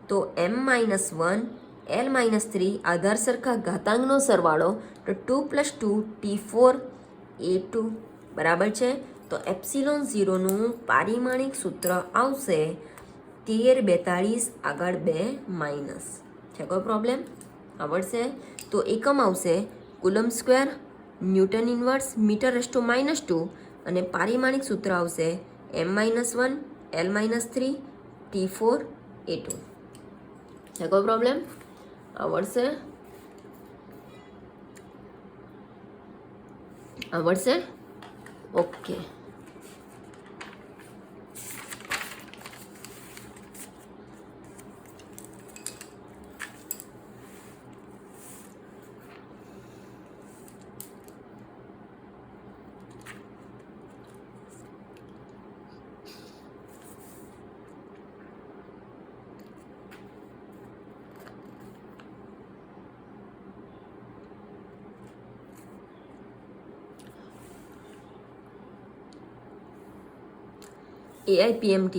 તો m-1 L-3 આધાર સરખા ઘાતાંકનો સરવાળો તો 2 + 2 T4 A2 બરાબર છે. તો ε0 નું પારિમાણિક સૂત્ર આવશે 1342 આગળ 2 માઇનસ. છે કોઈ પ્રોબ્લેમ? આવડશે? તો એકમ આવશે કુલમ સ્ક્વેર, ન્યૂટન ઇન્વર્સ, મીટર/-2 અને પારિમાણિક સૂત્ર આવશે m-1 L-3 T4 A2. છે કોઈ પ્રોબ્લેમ? આવડશે? આવડશે? ઓકે. AIPMT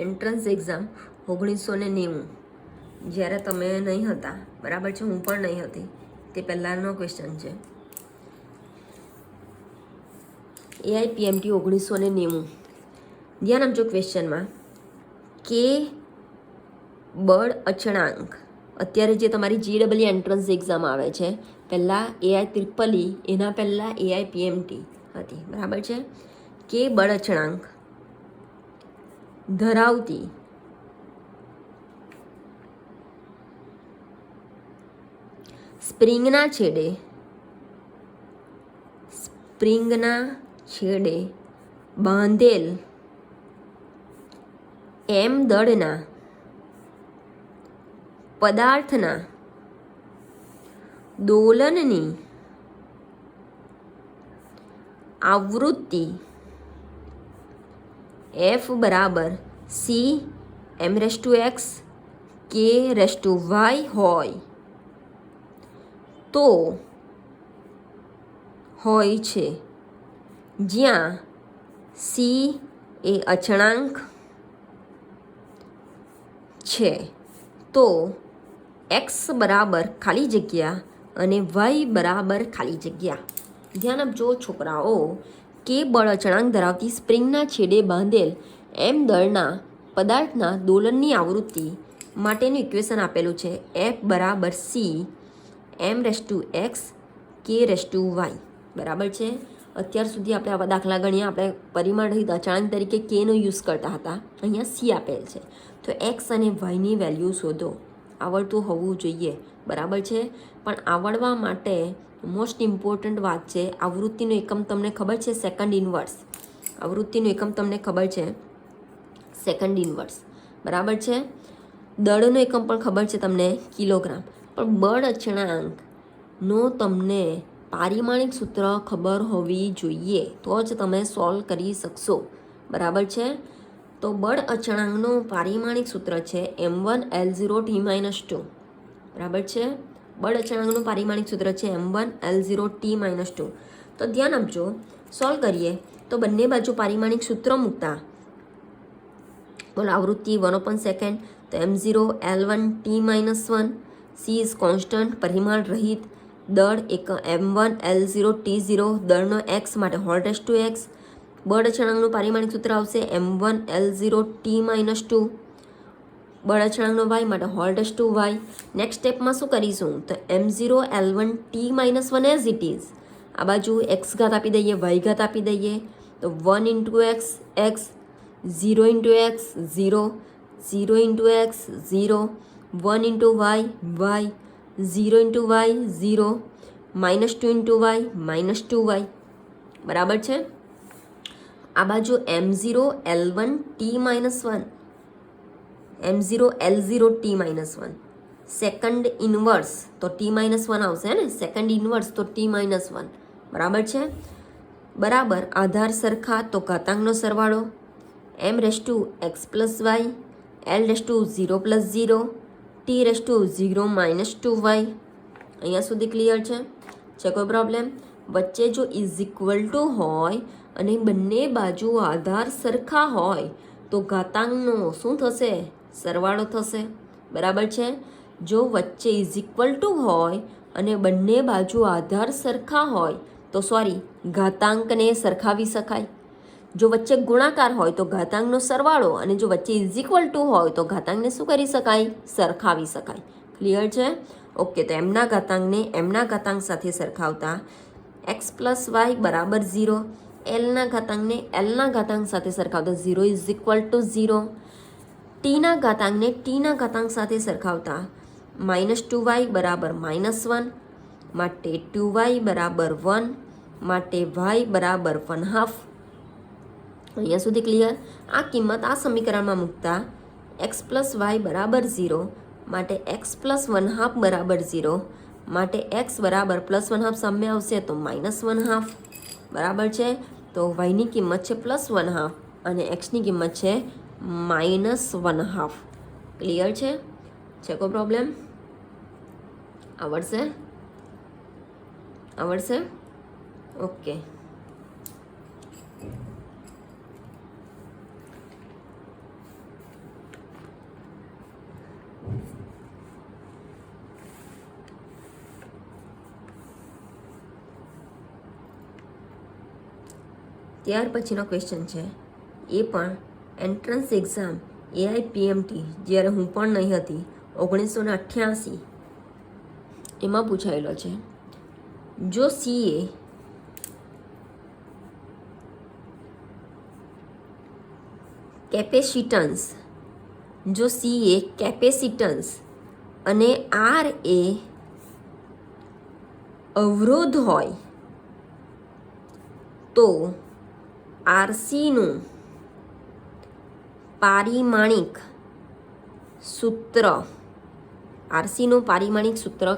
એન્ટ્રન્સ એક્ઝામ 1990, જ્યારે તમે નહીં હતા, બરાબર છે, હું પણ નહીં હતી, તે પહેલાંનો ક્વેશ્ચન છે. AIPMT 1990. ધ્યાન આપજો ક્વેશ્ચનમાં કે બળ અચળાંક, અત્યારે જે તમારી GEE એન્ટ્રન્સ એક્ઝામ આવે છે, પહેલાં AI-EEE, એના પહેલાં AIPMT હતી, બરાબર છે. કે બળ અચળાંક ધરાવતી સ્પ્રિંગના છેડે બાંધેલ M દળના પદાર્થના દોલનની આવૃત્તિ F બરાબર C m⁻⁴ k⁻y હોય તો હોય છે, જ્યાં C એ અચળાંક છે, તો x બરાબર ખાલી જગ્યા અને y બરાબર ખાલી જગ્યા. ધ્યાન આપજો છોકરાઓ, કે બળ અચળાંક ધરાવતી સ્પ્રિંગના છેડે બાંધેલ M દળના પદાર્થના દોલનની આવૃત્તિ માટેનું ઇક્વેશન આપેલું છે F બરાબર C m⁻⁴ k⁻y બરાબર છે. અત્યાર સુધી આપણે આવા દાખલા ગણીએ, આપણે પરિમાણ રહિત અચળાંક તરીકે કેનો યુઝ કરતા હતા, અહીંયા C આપેલ છે, તો x અને yની વેલ્યુ શોધો. આવડતું હોવું જોઈએ, બરાબર છે. પણ આવડવા માટે મોસ્ટ ઇમ્પોર્ટન્ટ વાત છે, આવૃત્તિનો એકમ તમને ખબર છે સેકન્ડ ઇન્વર્સ. આવૃત્તિનો એકમ તમને ખબર છે સેકન્ડ ઇન્વર્સ, બરાબર છે. દળનો એકમ પણ ખબર છે તમને કિલોગ્રામ. પણ બળ અચળાંકનો તમને પારિમાણિક સૂત્ર ખબર હોવી જોઈએ, તો જ તમે સોલ્વ કરી શકશો, બરાબર છે. તો બળ અચળાંકનો પારિમાણિક સૂત્ર છે m1 L0 T-2, બરાબર છે. બળ અચળાંકનું પારિમાણિક સૂત્ર છે m1 L0 T-2. તો ધ્યાન આપજો, સોલ્વ કરીએ તો બંને બાજુ પારિમાણિક સૂત્ર મૂકતા, બોલો આવૃત્તિ 1/2, તો m0 L1 T-1, C is constant પરિમાણ રહિત, દળ એક m1 L0 T0, દળનો x માટે whole⁻⁴, બળ અચળાંકનું પારિમાણિક સૂત્ર આવશે m1 L0 T-2, બળ અચળાંકનો y માટે whole⁻⁴. નેક્સ્ટ સ્ટેપમાં શું કરીશું, તો m0 L1 T-1 as it is, આ બાજુ x ઘાત આપી દઈએ, y ઘાત આપી દઈએ, તો 1 × x x, 0 × x 0, 0 × x 0, 1 × y y, 0 × y 0, -2 × y -2y, બરાબર છે. આ બાજુ m0 L1 T-1, m0 L0 T-1, second inverse તો t-1 આવશે ને, સેકન્ડ ઇન્વર્સ તો t-1, બરાબર છે. બરાબર આધાર સરખા તો ઘાતાંકનો સરવાળો m(x+y) l(0+0) t(0-2y). અહીંયા સુધી ક્લિયર છે કોઈ પ્રોબ્લેમ? વચ્ચે જો ઇઝ ઇક્વલ ટુ હોય અને બંને બાજુ આધાર સરખા હોય તો ઘાતાંકનો શું થશે? સરવાળો થશે, બરાબર છે. જો વચ્ચે ઇઝ ઇક્વલ ટુ હોય અને બંને બાજુ આધાર સરખા હોય તો ઘાતાંકને સરખાવી શકાય. જો વચ્ચે ગુણાકાર હોય તો ઘાતાંકનો સરવાળો, અને જો વચ્ચે ઇઝ ઇક્વલ ટુ હોય તો ઘાતાંકને શું કરી શકાય? સરખાવી શકાય. ક્લિયર છે? ઓકે, તો એમના ઘાતાંકને એમના ઘાતાંક સાથે સરખાવતા x+y બરાબર 0, એલના ઘાતાંકને એલના ઘાતાંક સાથે સરખાવતા 0 ટીના ઘાતાંકને ટીના ઘાતાંક સાથે સરખાવતા -2y બરાબર -1, માટે 2y બરાબર 1, માટે y બરાબર 1/2. અહીંયા સુધી ક્લિયર? આ કિંમત આ સમીકરણમાં મૂકતા x+y બરાબર 0, માટે x+1/2 બરાબર 0, માટે x બરાબર +1/2 સામે આવશે તો -1/2, બરાબર છે. તો yની કિંમત છે +1/2 અને xની કિંમત છે -1/2. ક્લિયર છે કોઈ પ્રોબ્લેમ? આવડશે? ઓકે. ત્યાર પછીનો ક્વેશ્ચન છે, એ પણ એન્ટ્રન્સ એક્ઝામ AIPMT જ્યારે હું પણ નહીં હતી 1988 એમાં પૂછાયેલો છે. જો CA કેપેસિટન્સ અને R એ અવરોધ હોય તો RCનું પારિમાણિક સૂત્ર,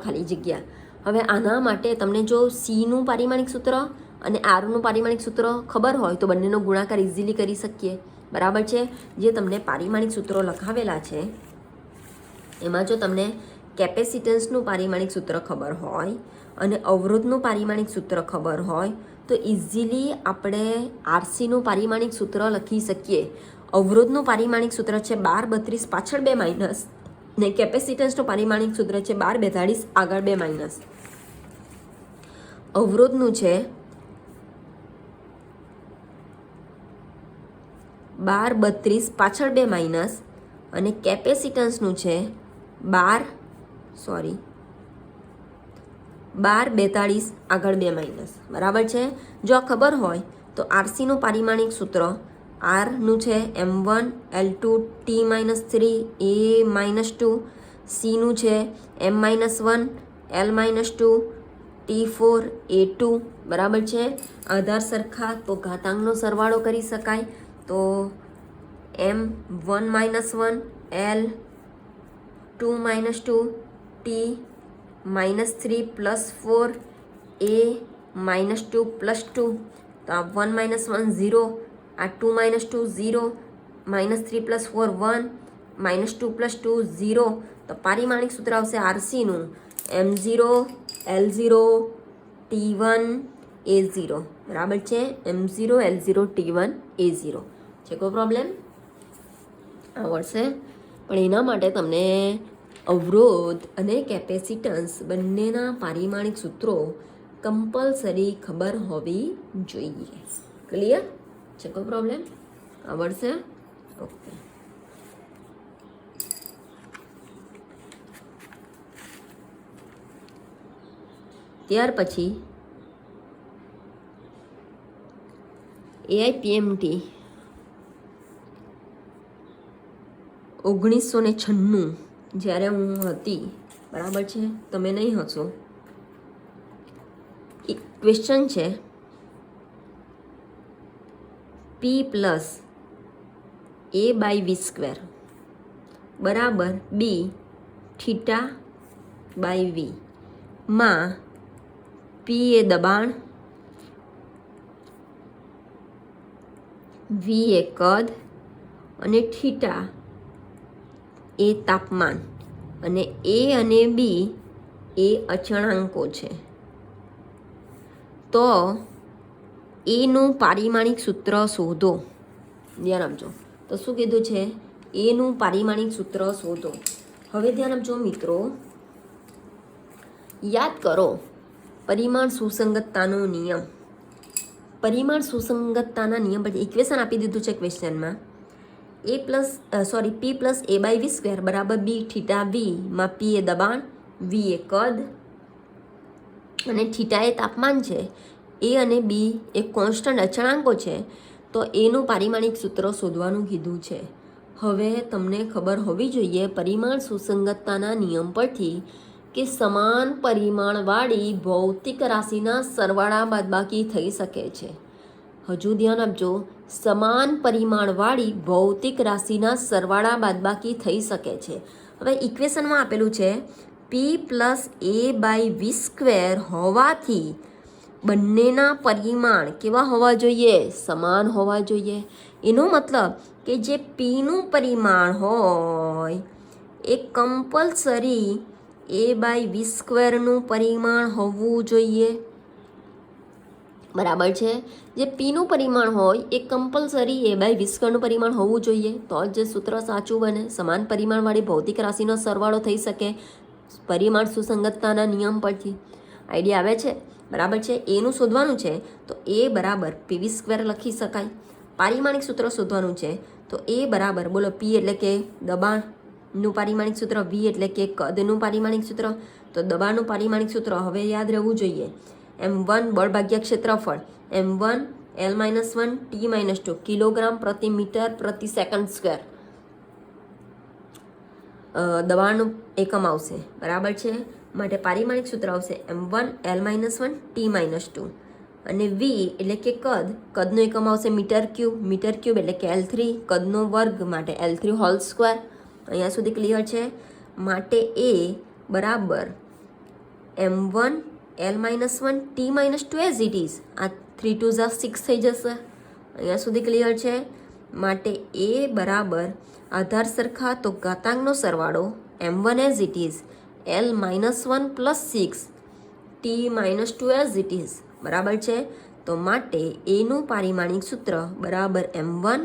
ખાલી જગ્યા. હવે આના માટે તમને જો Cનું પારિમાણિક સૂત્ર અને Rનું પારિમાણિક સૂત્ર ખબર હોય તો બંનેનો ગુણાકાર ઇઝીલી કરી શકીએ, બરાબર છે. જે તમને પારિમાણિક સૂત્રો લખાવેલા છે એમાં જો તમને કેપેસિટન્સનું પારિમાણિક સૂત્ર ખબર હોય અને અવરોધનું પારિમાણિક સૂત્ર ખબર હોય તો ઇઝીલી આપણે RCનું પારિમાણિક સૂત્ર લખી શકીએ. અવરોધનું પારિમાણિક સૂત્ર છે 12 32 પાછળ 2 માઇનસ, ને કેપેસિટન્સનું પારિમાણિક સૂત્ર છે 12 42 આગળ 2 માઇનસ. અવરોધનું છે 12 32 પાછળ 2 માઇનસ અને કેપેસિટન્સનું છે 12 42 આગળ 2 માઇનસ, બરાબર છે. જો આ ખબર હોય તો RCનું પારિમાણિક સૂત્ર Rનું છે m1 l2 t-3 a-2, Cનું છે m-1 l-2 t4 a2, બરાબર છે. આધાર સરખા તો ઘાતાંકનો સરવાળો કરી શકાય. તો m1 - 1 l2 - 2 t-3 + 4 a-2 + 2. તો આ 1 - 1 0, આ 2 - 2 0, -3 + 4 1, -2 + 2 0. તો પારિમાણિક સૂત્ર આવશે RCનું m0 l0 t1 a0, બરાબર છે. m0 l0 t1 a0 છે. કોઈ પ્રોબ્લેમ? આવડશે. પણ એના માટે તમને અવરોધ અને કેપેસિટન્સ બંનેના પારિમાણિક સૂત્રો કમ્પલસરી ખબર હોવી જોઈએ. ક્લિયર છે? કોઈ પ્રોબ્લેમ? આવડશે? ઓકે. ત્યાર પછી AIPMT 1996 જ્યારે હું હતી, બરાબર છે, તમે નહીં હશો. એક ક્વેશ્ચન છે P + a/v² બરાબર b θ બાય વી માં પી એ દબાણ, વી એ કદ અને થીટા એ તાપમાન અને એ અને બી એ અચળાંકો છે. તો એનું પારિમાણિક સૂત્ર શોધો. ધ્યાન આપજો. તો શું કીધું છે? એનું પારિમાણિક સૂત્ર શોધો. હવે ધ્યાન આપજો મિત્રો, યાદ કરો પરિમાણ સુસંગતતાનો નિયમ. પરિમાણ સુસંગતતાના નિયમ પછી ઇક્વેશન આપી દીધું છે ક્વેશ્ચનમાં. P plus A by V square બરાબર બી થીટા વી માં પી એ દબાણ, વી એ કદ અને થીટા એ તાપમાન છે. એ અને બી એ કોન્સ્ટન્ટ અચળાંકો છે. તો એનું પારિમાણિક સૂત્ર શોધવાનું કીધું છે. હવે તમને ખબર હોવી જોઈએ પરિમાણ સુસંગતતાના નિયમ પરથી કે સમાન પરિમાણવાળી ભૌતિક રાશિના સરવાળા બાદબાકી થઈ શકે છે. હજુ ધ્યાન આપજો, સમાન પરિમાણવાળી ભૌતિક રાશિના સરવાળા બાદબાકી થઈ શકે છે. હવે ઇક્વેશનમાં આપેલું છે P plus A by V square હોવાથી બંનેના પરિમાણ કેવા હોવા જોઈએ? સમાન હોવા જોઈએ. એનો મતલબ કે જે પીનું પરિમાણ હોય એ કમ્પલસરી એ બાય વી સ્ક્વેરનું પરિમાણ હોવું જોઈએ. બરાબર છે? જે પીનું પરિમાણ હોય એ કમ્પલસરી એ બાય વી સ્ક્વેરનું પરિમાણ હોવું જોઈએ. તો જ સૂત્ર સાચું બને. સમાન પરિમાણવાળી ભૌતિક રાશિનો સરવાળો થઈ શકે પરિમાણ સુસંગતતાના નિયમ પરથી. આઈડિયા આવે છે? બરાબર છે? એનું શોધવાનું છે તો એ બરાબર પીવી સ્ક્વેર લખી શકાય. પારિમાણિક સૂત્ર શોધવાનું છે તો એ બરાબર બોલો પી એટલે કે દબાણનું પારિમાણિક સૂત્ર, વી એટલે કે કદનું પારિમાણિક સૂત્ર. તો દબાણનું પારિમાણિક સૂત્ર હવે યાદ રહેવું જોઈએ. m1 બળ ભાગ્યા ક્ષેત્રફળ, m1 L-1 T-2 કિલોગ્રામ પ્રતિ મીટર પ્રતિ સેકન્ડ સ્ક્વેર દબાણનું એકમ આવશે. બરાબર છે? માટે પારિમાણિક સૂત્ર આવશે m1 L-1 T-2 અને વી એટલે કે કદનો એકમ આવશે મીટર ક્યુબ એટલે કે L3 કદનો વર્ગ માટે L3 હોલ સ્ક્વેર. અહીંયા સુધી ક્લિયર છે? માટે એ બરાબર m1 L-1 T-2 as it is. આ 3 2 6 થઈ જશે. અહીંયા સુધી ક્લિયર છે? માટે એ બરાબર આધાર સરખા તો ઘાતાંકનો સરવાળો m1 as it is L-1 plus 6 T-2 as it is. બરાબર છે? તો માટે એનું પારિમાણિક સૂત્ર બરાબર m1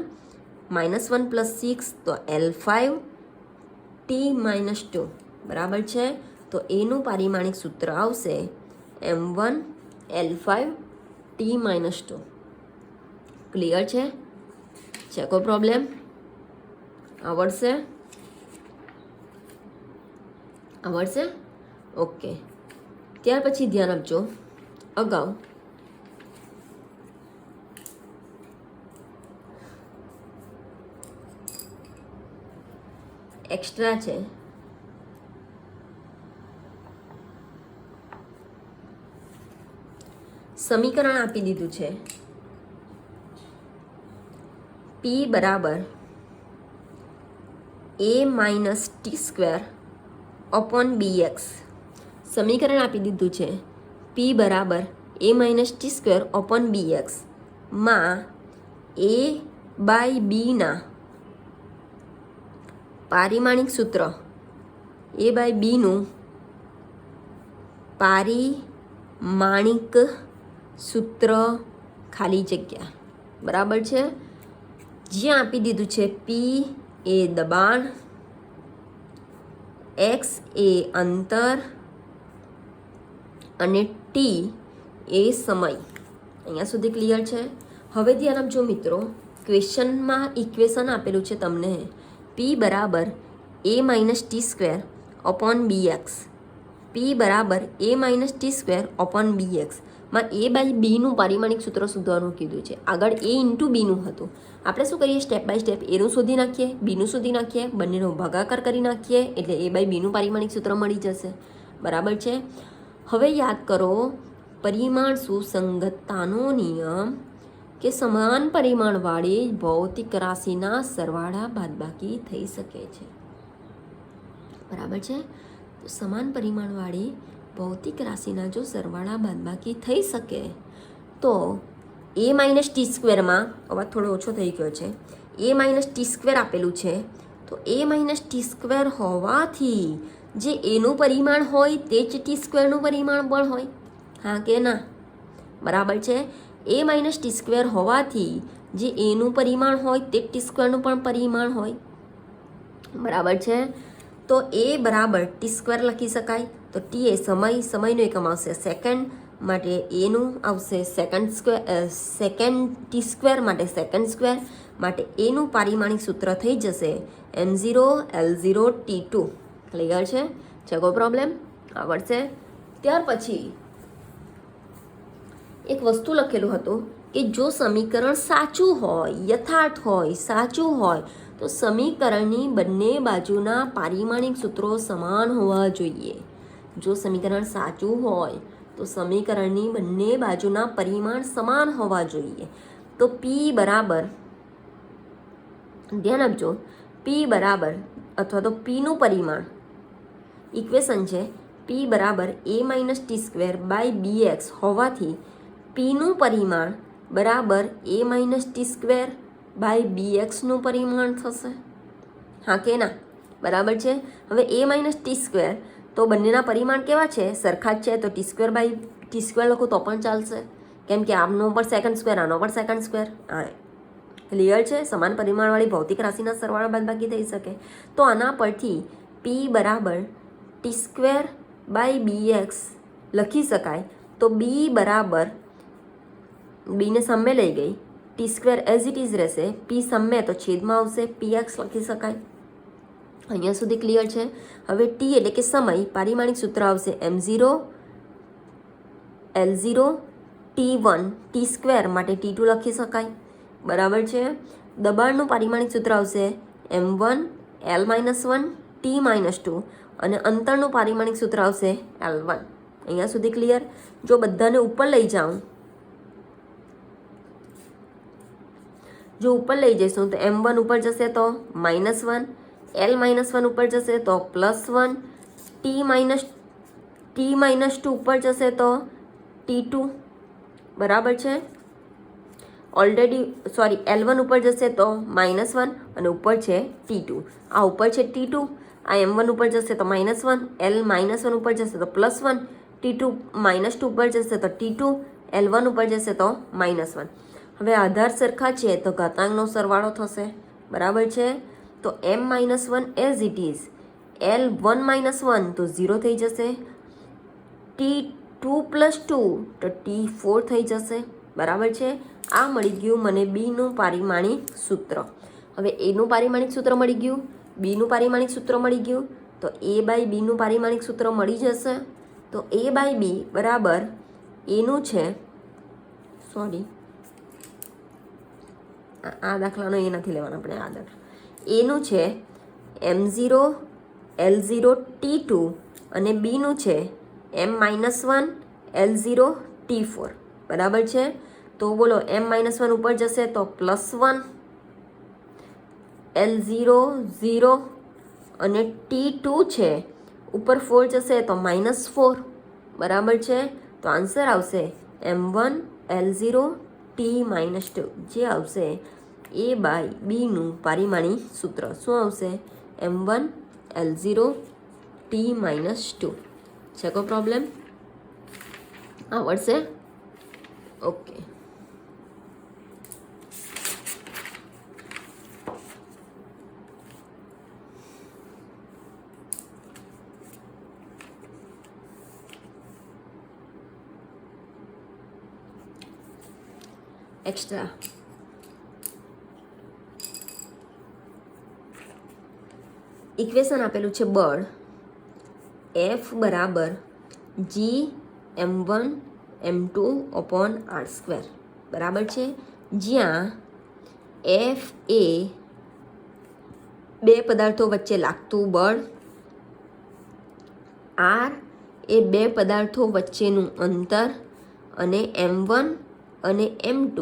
-1 પ્લસ 6 તો L5 T-2. બરાબર છે? તો એનું પારિમાણિક સૂત્ર આવશે m1 L5 T-2. ક્લિયર છે? કોઈ પ્રોબ્લેમ? આવડશે? ઓકે. ત્યાર પછી ધ્યાન આપજો, અગાઉ એક્સ્ટ્રા છે સમીકરણ આપી દીધું છે P બરાબર a minus T square upon bx. સમીકરણ આપી દીધું છે P બરાબર a minus T square upon bx માં a બાય બીના પારિમાણિક સૂત્ર a બાય બીનું પારિમાણિક સૂત્ર ખાલી જગ્યા. બરાબર છે? જ્યાં આપી દીધું છે P એ દબાણ, x એ અંતર અને T એ સમય. અહીંયા સુધી ક્લિયર છે? હવે ધ્યાન આપજો મિત્રો, ક્વેશ્ચનમાં ઇક્વેશન આપેલું છે તમને P બરાબર a minus T square upon bx. P બરાબર a minus T square upon bx માં a બાય બીનું પારિમાણિક સૂત્ર શોધવાનું કીધું છે. આગળ a ઇન્ટુ બીનું હતું. આપણે શું કરીએ? સ્ટેપ બાય સ્ટેપ એનું શોધી નાખીએ, બીનું શોધી નાખીએ, બંનેનો ભાગાકાર કરી નાખીએ એટલે a બાય બીનું પારિમાણિક સૂત્ર મળી જશે. બરાબર છે? હવે યાદ કરો પરિમાણ સુસંગતતાનો નિયમ કે સમાન પરિમાણવાળી ભૌતિક રાશિના સરવાળા બાદબાકી થઈ શકે છે. બરાબર છે? તો સમાન પરિમાણવાળી ભૌતિક રાશિના જો સરવાળા બાદબાકી થઈ શકે તો a માઇનસ ટી સ્ક્વેરમાં અવાજ થોડો ઓછો થઈ ગયો છે, a માઇનસ ટી સ્ક્વેર આપેલું છે, તો a માઇનસ ટી સ્ક્વેર હોવાથી જે એનું પરિમાણ હોય તે જ ટી સ્ક્વેરનું પરિમાણ પણ હોય, હા કે ના? બરાબર છે. a માઇનસ ટી સ્ક્વેર હોવાથી જે એનું પરિમાણ હોય તે ટી સ્ક્વેરનું પણ પરિમાણ હોય, બરાબર છે. તો a બરાબર ટી સ્ક્વેર લખી શકાય. તો ટી એ સમયનો એકમ આવશે સેકન્ડ, માટે એનું આવશે સેકન્ડ ટી સ્ક્વેર માટે સેકન્ડ સ્ક્વેર, માટે એનું પારિમાણિક સૂત્ર થઈ જશે m0 L0 T2. ક્લિયર છે? છે કોઈ પ્રોબ્લેમ? આવડશે? ત્યાર પછી એક વસ્તુ લખેલું હતું કે જો સમીકરણ સાચું હોય, યથાર્થ હોય, સાચું હોય તો સમીકરણની બંને બાજુના પારિમાણિક સૂત્રો સમાન હોવા જોઈએ. જો સમીકરણ સાચું હોય તો સમીકરણની બંને બાજુના પરિમાણ સમાન હોવા જોઈએ. તો p બરાબર, ધ્યાન આપજો, p બરાબર અથવા તો p નું પરિમાણ ઇક્વેશન છે p બરાબર a minus T square by bx હોવાથી p નું પરિમાણ બરાબર a minus T square by bxનું પરિમાણ થશે, હા કે ના? બરાબર છે. હવે a માઇનસ ટી સ્ક્વેર તો બંનેના પરિમાણ કેવા છે? સરખા જ છે. તો T square by T square લખો તો પણ ચાલશે, કેમ કે આનો પર સેકન્ડ સ્ક્વેર, આનો પર સેકન્ડ સ્ક્વેર. હા, ક્લિયર છે? સમાન પરિમાણવાળી ભૌતિક રાશિના સરવાળા બાદબાકી થઈ શકે. તો આના પરથી p બરાબર ટી સ્ક્વેર બાય bx લખી શકાય. તો b બરાબર, બીને સામે લઈ ગઈ, T square as it is રહેશે, p સામે તો છેદમાં આવશે, px લખી શકાય. અહીંયા સુધી ક્લિયર છે? હવે t એટલે કે સમય, પારિમાણિક સૂત્ર આવશે m0 L0 T1 T square માટે T2 લખી શકાય, બરાબર છે. દબાણનું પારિમાણિક સૂત્ર આવશે m1 L-1 T-2 અને અંતરનું પારિમાણિક સૂત્ર આવશે L1. અહીંયા સુધી ક્લિયર? જો બધાને ઉપર લઈ જાઉં, જો ઉપર લઈ જઈશું તો m1 ઉપર જશે તો -1, L-1 ઉપર જશે તો +1, T-2 ઉપર જશે તો T2, બરાબર છે. L1 ઉપર જશે તો -1 અને ઉપર છે T2. આ ઉપર છે T2, આ m1 ઉપર જશે તો -1, L-1 ઉપર જશે તો +1, T2 -2 ઉપર જશે તો T2, L1 ઉપર જશે તો -1. હવે આધાર સરખા છે તો ઘાતાંકનો સરવાળો થશે, બરાબર છે. તો m-1 as it is, L1 -1 તો 0 થઈ જશે, T2 + 2 તો T4 થઈ જશે, બરાબર છે. આ મળી ગયું મને બીનું પારિમાણિક સૂત્ર. હવે એનું પારિમાણિક સૂત્ર મળી ગયું, બીનું પારિમાણિક સૂત્ર મળી ગયું, તો a બાય બીનું પારિમાણિક સૂત્ર મળી જશે. તો a બાય બી બરાબર એનું છે, આ દાખલાનો એ નથી લેવાનો આપણે, આ દાખલા એનું છે m0 L0 T2 અને બીનું છે m-1 L0 T4, બરાબર છે. તો બોલો m-1 ઉપર જશે તો +1, L0 0 અને T2 છે ઉપર 4 જશે તો -4, બરાબર છે. તો આન્સર આવશે m1 L0 T-2, જે આવશે a બાય બીનું પારિમાણિક સૂત્ર. શું આવશે? m1 L0 T-2. છે કોઈ પ્રોબ્લેમ? આવડશે? ઓકે. એક્સ્ટ્રા ઇક્વેશન આપેલું છે બળ F બરાબર G m1 m2 upon r², બરાબર છે. જ્યાં F એ બે પદાર્થો વચ્ચે લાગતું બળ, R એ બે પદાર્થો વચ્ચેનું અંતર અને m1 અને m2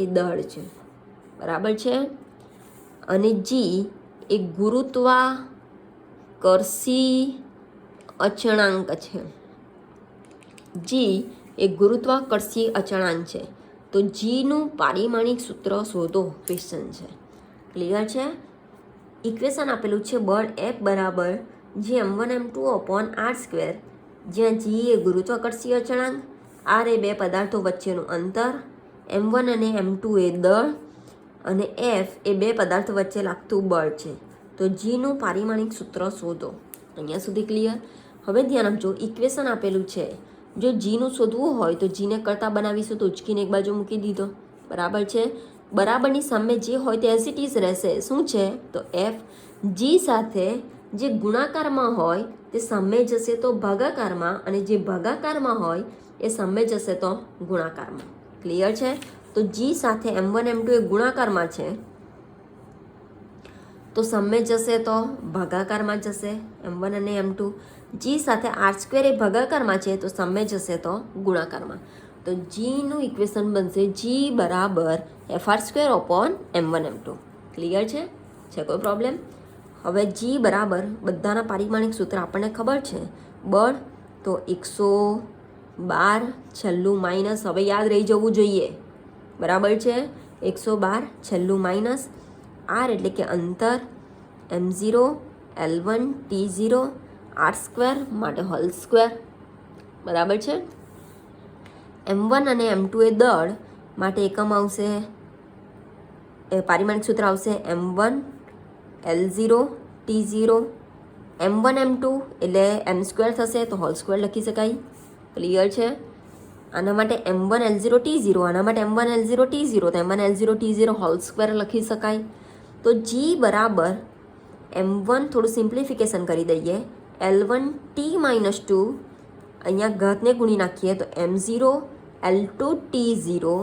એ દળ છે, બરાબર છે. અને G એ ગુરુત્વાકર્ષી અચળાંક છે. જી એ ગુરુત્વાકર્ષીય અચળાંક છે. તો જીનું પારિમાણિક સૂત્ર શોધો ક્વેશ્ચન છે. ક્લિયર છે? ઇક્વેશન આપેલું છે બળ F બરાબર G m1m2/r², જ્યાં જી એ ગુરુત્વાકર્ષીય અચળાંક, આર એ બે પદાર્થો વચ્ચેનું અંતર, m1 અને m2 એ દળ અને F એ બે પદાર્થો વચ્ચે લાગતું બળ છે. તો જીનું પારિમાણિક સૂત્ર શોધો. અહીંયા સુધી ક્લિયર? હવે ધ્યાન આપજો, ઇક્વેશન આપેલું છે. જો જીનું શોધવું હોય તો જીને કરતા બનાવીશું તો ઉચકીને એક બાજુ મૂકી દીધો. બરાબર છે? બરાબરની સામે જે હોય તે એઝ ઇટ ઇઝ રહેશે. શું છે? તો એફ જી સાથે જે ગુણાકારમાં હોય તે સામે જશે તો ભાગાકારમાં, અને જે ભાગાકારમાં હોય એ સામે જશે તો ગુણાકારમાં. ક્લિયર છે? તો જી સાથે m1 m2 એ ગુણાકારમાં છે તો સામે જશે તો ભાગાકારમાં જશે m1 અને m2. જી સાથે r² એ ભાગાકારમાં છે તો સામે જશે તો ગુણાકારમાં. તો જીનું ઇક્વેશન બનશે જી બરાબર fr²/m1 m2. ક્લિયર છે? કોઈ પ્રોબ્લેમ? હવે જી બરાબર બધાના પારિમાણિક સૂત્ર આપણને ખબર છે. બળ તો 112 છેલ્લું માઇનસ, હવે યાદ રહી જવું જોઈએ. બરાબર છે? 112 છેલ્લું માઇનસ, આર એટલે કે અંતર, m0 l1 t0 r² માટે હોલ સ્ક્વેર. બરાબર છે? m1 અને m2 એ દળ માટે એકમ આવશે, પારિમાણિક સૂત્ર આવશે m1 l0 t0, m1 m2 એટલે m² થશે તો હોલ સ્ક્વેર લખી શકાય. ક્લિયર છે? આના માટે m1 l0 t0, આના માટે m1 l0 t0, તો m1 l0 t0 whole square લખી શકાય. તો જી બરાબર m1 થોડું સિમ્પ્લિફિકેશન કરી દઈએ, l1 t-2, અહીંયા ઘાતને ગુણી નાખીએ તો m0 l2 t0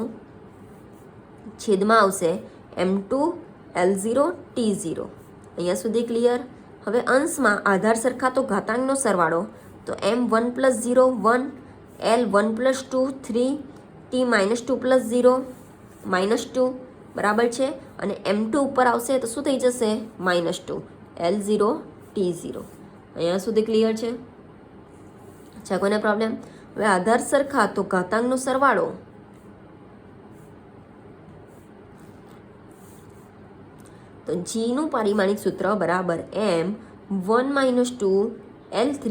છેદમાં આવશે m2 l0 t0. અહીંયા સુધી ક્લિયર? હવે અંશમાં આધાર સરખા તો ઘાતાંકનો સરવાળો, તો m1 + 0 1, l1 + 2 3, t-2 + 0 -2. બરાબર છે? અને m2 ઉપર આવશે તો શું થઈ જશે? -2 l0 t0. અહીંયા સુધી ક્લિયર છે? કોઈને પ્રોબ્લેમ? હવે આધાર સરખા તો ઘાતાંકનો સરવાળો, તો જીનું પારિમાણિક સૂત્ર બરાબર m1 - 2 l3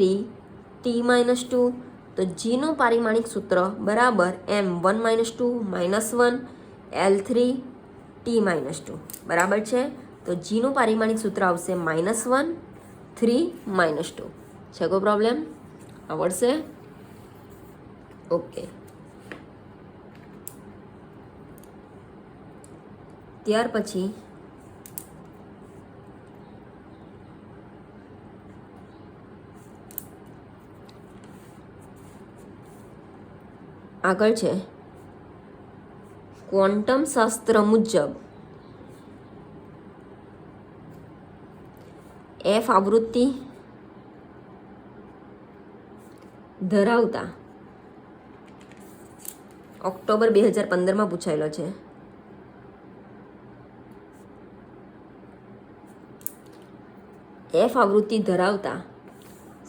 t-2. તો જીનું પારિમાણિક સૂત્ર બરાબર m1 - 2 -1 l3 t-2. બરાબર છે? તો જીનું પારિમાણિક સૂત્ર આવશે -1 3 -2. કોઈ પ્રોબ્લેમ? આવડશે? ઓકે. ત્યાર પછી આગળ છે ક્વોન્ટમ શાસ્ત્ર મુજબ એફ આવૃત્તિ ધરાવતા, ઓક્ટોબર 2015માં પૂછાયેલો છે. એફ આવૃત્તિ ધરાવતા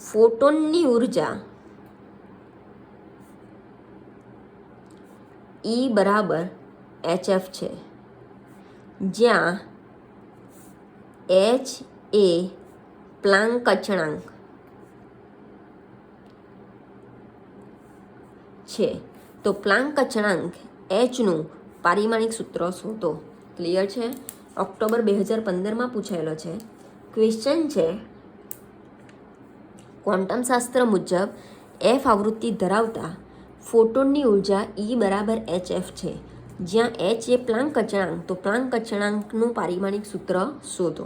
ફોટોનની ઉર્જા E બરાબર HF છે, જ્યાં H એ પ્લાન્ક અચળાંક છે. તો પ્લાન્ક અચળાંક Hનું પારિમાણિક સૂત્ર શોધો. ક્લિયર છે? ઓક્ટોબર 2015માં પૂછાયેલો છે. ક્વેશ્ચન છે ક્વોન્ટમ શાસ્ત્ર મુજબ એફ આવૃત્તિ ધરાવતા ફોટોનની ઉર્જા E બરાબર HF છે, જ્યાં H એ પ્લાન્ક અચળાંક, તો પ્લાન્ક અચળાંકનું પારિમાણિક સૂત્ર શોધો.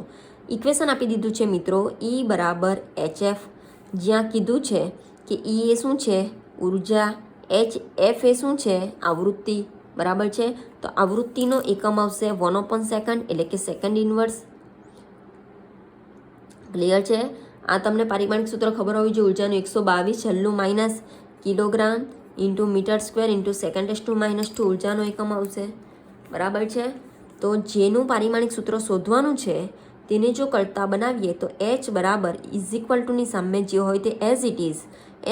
ઇક્વેશન આપી દીધું છે મિત્રો, E બરાબર HF, જ્યાં કીધું છે કે E એ શું છે? ઉર્જા, HF એ શું છે? આવૃત્તિ. બરાબર છે? તો આવૃત્તિનો એકમ આવશે 1/2 એટલે કે સેકન્ડ ઇન્વર્સ. ક્લિયર છે? આ તમને પારિમાણિક સૂત્ર ખબર હોવી જોઈએ. ઉર્જાનું 122 છેલ્લું minus kilogram into metre square into second -2 ઉર્જાનો એકમ આવશે. બરાબર છે? તો જેનું પારિમાણિક સૂત્ર શોધવાનું છે તેને જો કરતા બનાવીએ તો એચ બરાબર ઇઝ ઇક્વલ ટુની સામે જે હોય તે એઝ ઇટ ઇઝ,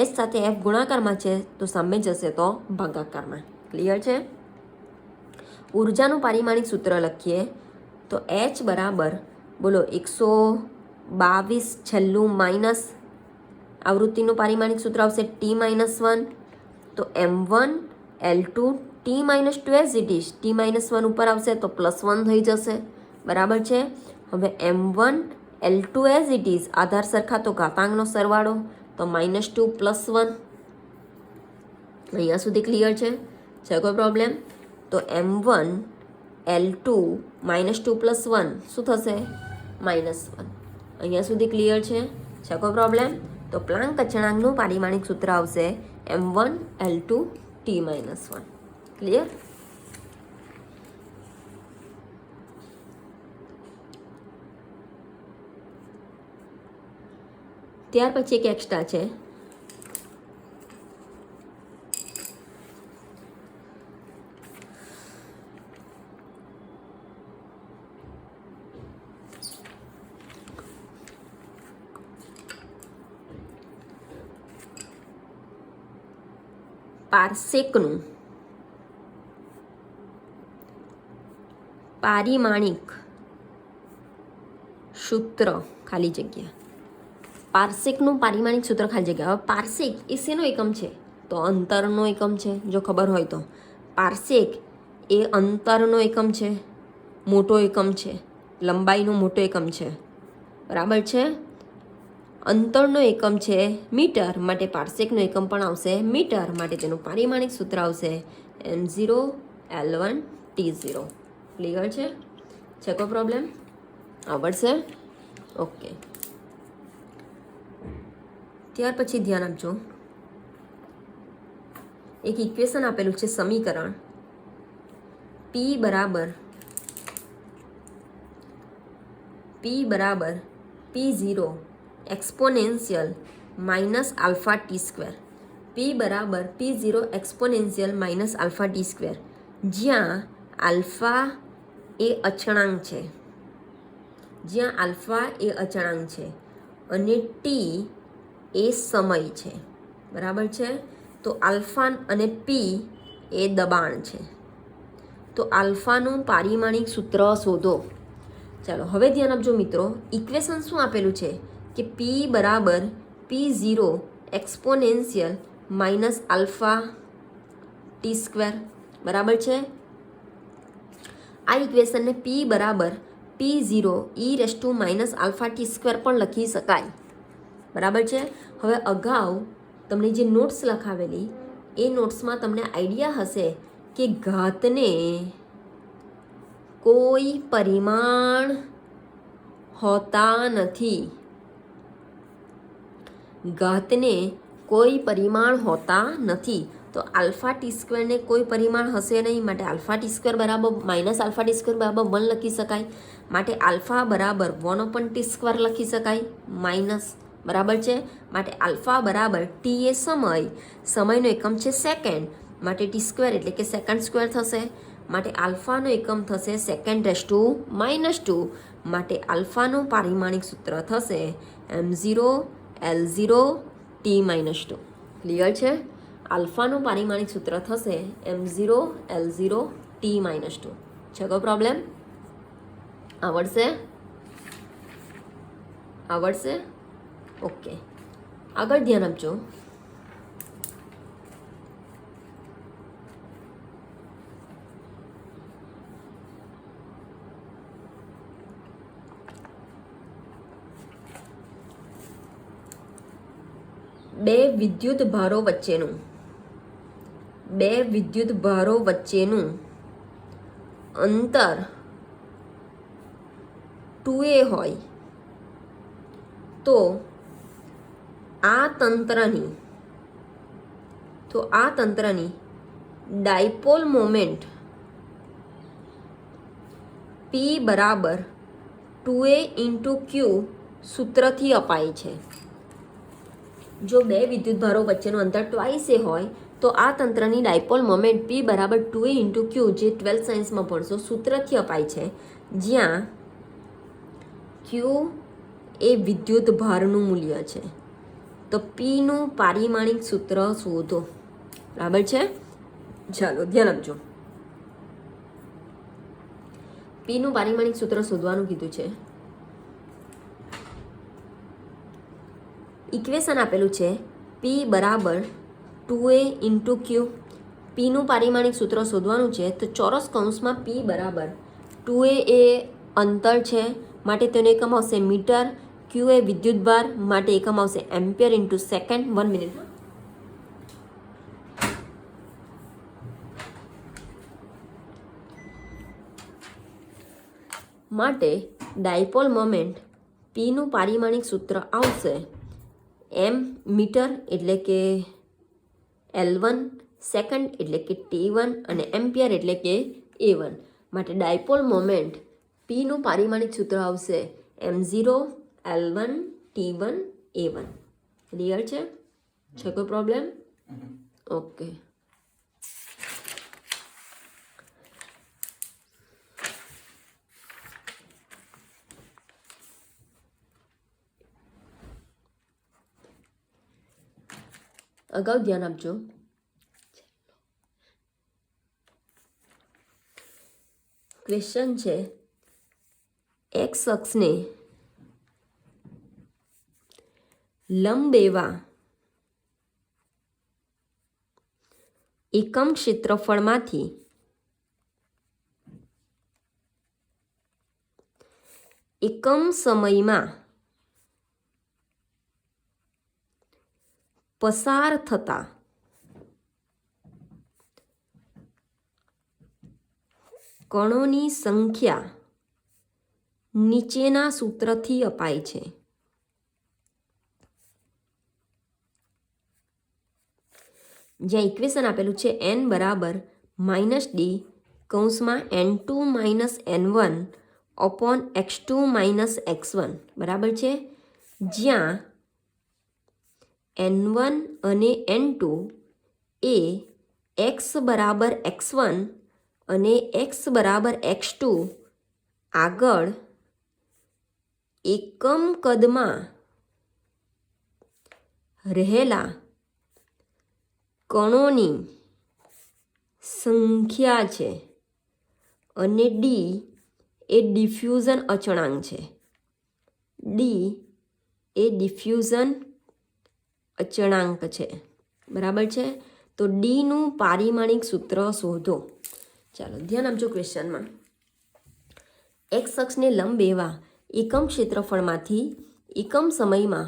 એચ સાથે એફ ગુણાકારમાં છે તો સામે જશે તો ભાગાકારમાં. ક્લિયર છે? ઉર્જાનું પારિમાણિક સૂત્ર લખીએ તો એચ બરાબર બોલો 122 છેલ્લું માઇનસ આવૃત્તિનું પારિમાણિક સૂત્ર આવશે T-1, તો M1 L2 T-2 as it is, T-1 ઉપર આવશે તો +1 થઈ જશે. બરાબર છે? હવે M1 L2 as it is, આધાર સરખા તો ઘાતાંકનો સરવાળો તો -2 +1. અહીંયા સુધી ક્લિયર છે કોઈ પ્રોબ્લેમ? તો M1 L2 -2 +1 શું થશે? -1. અહીંયા સુધી ક્લિયર છે કોઈ પ્રોબ્લેમ? તો પ્લાન્ક અચળાંકનું પારિમાણિક સૂત્ર આવશે M1 L2 T-1. ક્લિયર? ત્યાર પછી એક એક્સ્ટ્રા છે, પાર્સેકનું પારિમાણિક સૂત્ર ખાલી જગ્યા. પાર્સેકનું પારિમાણિક સૂત્ર ખાલી જગ્યા. હવે પાર્સેક એ શેનો એકમ છે? તો અંતરનો એકમ છે. જો ખબર હોય તો પાર્સેક એ અંતરનો એકમ છે, મોટો એકમ છે, લંબાઈનો મોટો એકમ છે. બરાબર છે? અંતરનો એકમ છે મીટર, માટે પાર્સેકનો એકમ પણ આવશે મીટર, માટે તેનું પારિમાણિક સૂત્ર આવશે M0 L1 T0. ક્લિયર છે કોઈ પ્રોબ્લેમ? આવડશે? ઓકે. ત્યાર પછી ધ્યાન આપજો, એક ઇક્વેશન આપેલું છે, સમીકરણ P બરાબર P0 એક્સપોનેન્શિયલ -α_t². P બરાબર P0 એક્સપોનેન્શિયલ -α_t², જ્યાં આલ્ફા એ અચળાંક છે, અને ટી એ સમય છે. બરાબર છે? તો આલ્ફા અને પી એ દબાણ છે. તો આલ્ફાનું પારિમાણિક સૂત્ર શોધો. ચાલો હવે ધ્યાન આપજો મિત્રો, ઇક્વેશન શું આપેલું છે કે P બરાબર P0 એક્સપોનેન્શિયલ -α_t². બરાબર છે? આ ઇક્વેશનને P બરાબર P0 e⁻⁻ પણ લખી શકાય. બરાબર છે? હવે અગાઉ તમને જે નોટ્સ લખાવેલી એ નોટ્સમાં તમને આઈડિયા હશે કે ઘાતને કોઈ પરિમાણ હોતા નથી. તો α_t² ને કોઈ પરિમાણ હશે નહીં, માટે α_t² બરાબર -α_t² બરાબર 1 લખી શકાય. માટે આલ્ફા બરાબર 1/t² લખી શકાય માઇનસ. બરાબર છે? માટે આલ્ફા બરાબર ટી એ સમયનો એકમ છે સેકન્ડ, માટે t² એટલે કે સેકન્ડ સ્ક્વેર થશે. માટે આલ્ફાનો એકમ થશે second⁻², માટે આલ્ફાનું પારિમાણિક સૂત્ર થશે M0 L0 T-2. ક્લિયર છે? આલ્ફાનું પારિમાણિક સૂત્ર થશે M0 L0 T-2. છે કોઈ પ્રોબ્લેમ? આવડશે? ઓકે. આગળ ધ્યાન આપજો, બે વિદ્યુત ભારો વચ્ચેનું અંતર 2a હોય તો આ તંત્રની ડાયપોલ મોમેન્ટ P બરાબર 2a × Q સૂત્રથી અપાય છે. જો બે વિદ્યુતભારો વચ્ચેનું અંતર ટ્વાઇસ એ હોય તો આ તંત્રની ડાયપોલ મોમેન્ટ P બરાબર 2a × Q, જે 12th સાયન્સમાં ભણશો, સૂત્રથી અપાય છે, જ્યાં ક્યુ એ વિદ્યુત ભારનું મૂલ્ય છે. તો પીનું પારિમાણિક સૂત્ર શોધો. બરાબર છે. ચાલો ધ્યાન આપજો. પીનું પારિમાણિક સૂત્ર શોધવાનું કીધું છે. ઇક્વેશન આપેલું છે પી બરાબર 2a ઇન્ટુ ક્યુ. પીનું પારિમાણિક સૂત્ર શોધવાનું છે. તો ચોરસ કૌંસમાં પી બરાબર 2a એ અંતર છે માટે તેનો એકમ આવશે મીટર. ક્યુ એ વિદ્યુતભાર માટે એકમ આવશે એમ્પિયર ઇન્ટુ સેકન્ડ. 1 મિનિટ. માટે ડાયપોલ મોમેન્ટ પીનું પારિમાણિક સૂત્ર આવશે એમ મીટર એટલે કે L1, સેકન્ડ એટલે કે T1 અને એમ્પિયર એટલે કે A1. માટે ડાયપોલ મોમેન્ટ પીનું પારિમાણિક સૂત્ર આવશે M0, L1, T1, A1. Clear છે કોઈ પ્રોબ્લેમ? ઓકે. અગાઉ ધ્યાન આપજો. ક્વેશ્ચન છે એક્સ અક્ષને લંબ એવા એકમ ક્ષેત્રફળમાંથી એકમ સમયમાં પસાર થતા કણોની સંખ્યા નીચેના સૂત્રથી અપાય છે. જ્યાં ઇક્વેશન આપેલું છે n બરાબર -d કૌંસમાં n2 - n1 upon x2 - x1 બરાબર છે. જ્યાં n1 અને n2 એ x બરાબર x1 અને x બરાબર x2 આગળ એકમ કદમાં રહેલા કણોની સંખ્યા છે અને d એ ડિફ્યુઝન અચળાંક છે. d એ ડિફ્યુઝન અચળાંક છે. બરાબર છે. તો d નું પારિમાણિક સૂત્ર શોધો. ચાલો ધ્યાન આપજો. ક્વેશ્ચનમાં એક્સ અક્ષને લંબ એવા એકમ ક્ષેત્રફળમાંથી એકમ સમયમાં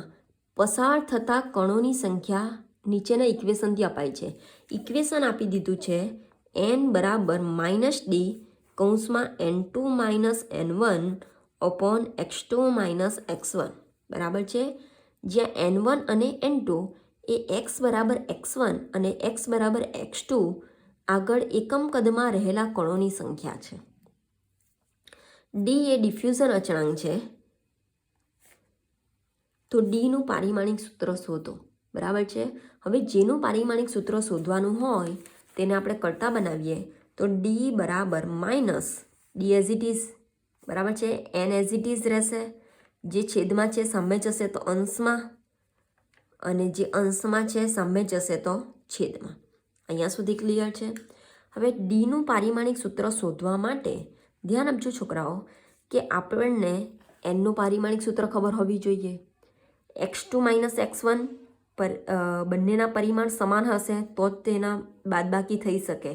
પસાર થતા કણોની સંખ્યા નીચેના ઇક્વેશનથી અપાય છે. ઇક્વેશન આપી દીધું છે n બરાબર -d કૌંસમાં n2 - n1 upon x2 - x1 બરાબર છે. જ્યાં n1 અને n2 એ x બરાબર x1 અને x બરાબર x2 આગળ એકમ કદમાં રહેલા કણોની સંખ્યા છે. d એ ડિફ્યુઝન અચળાંક છે. તો d નું પારિમાણિક સૂત્ર શોધો. બરાબર છે. હવે જેનું પારિમાણિક સૂત્ર શોધવાનું હોય તેને આપણે કરતા બનાવીએ. તો d બરાબર minus d as it is બરાબર છે. n એઝ ઇટ ઇઝ રહેશે. જે છેદમાં છે સામે જશે તો અંશમાં અને જે અંશમાં છે સામે જશે તો છેદમાં. અહીંયા સુધી ક્લિયર છે. હવે d નું પારિમાણિક સૂત્ર શોધવા માટે ધ્યાન આપજો છોકરાઓ કે આપણને n નું પારિમાણિક સૂત્ર ખબર હોવી જોઈએ. x2 - x1 બંનેના પરિમાણ સમાન હશે તો જ તેના બાદબાકી થઈ શકે.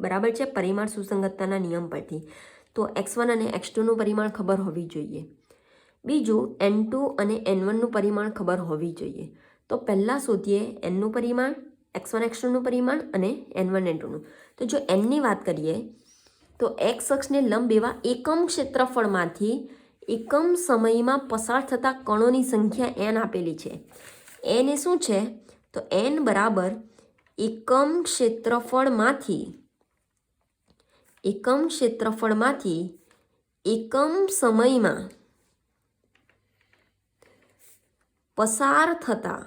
બરાબર છે. પરિમાણ સુસંગતતાના નિયમ પરથી. તો x1 અને x2 નું પરિમાણ ખબર હોવી જોઈએ. બીજું n2 અને n1 નું પરિમાણ ખબર હોવી જોઈએ. તો પહેલાં શોધીએ n નું પરિમાણ, x1 x2 નું પરિમાણ અને n1 n2 નું. તો જો n ની વાત કરીએ તો x અક્ષને લંબ એવા એકમ ક્ષેત્રફળમાંથી એકમ સમયમાં પસાર થતા કણોની સંખ્યા n આપેલી છે. n એ શું છે? તો n બરાબર એકમ ક્ષેત્રફળમાંથી એકમ સમયમાં પસાર થતા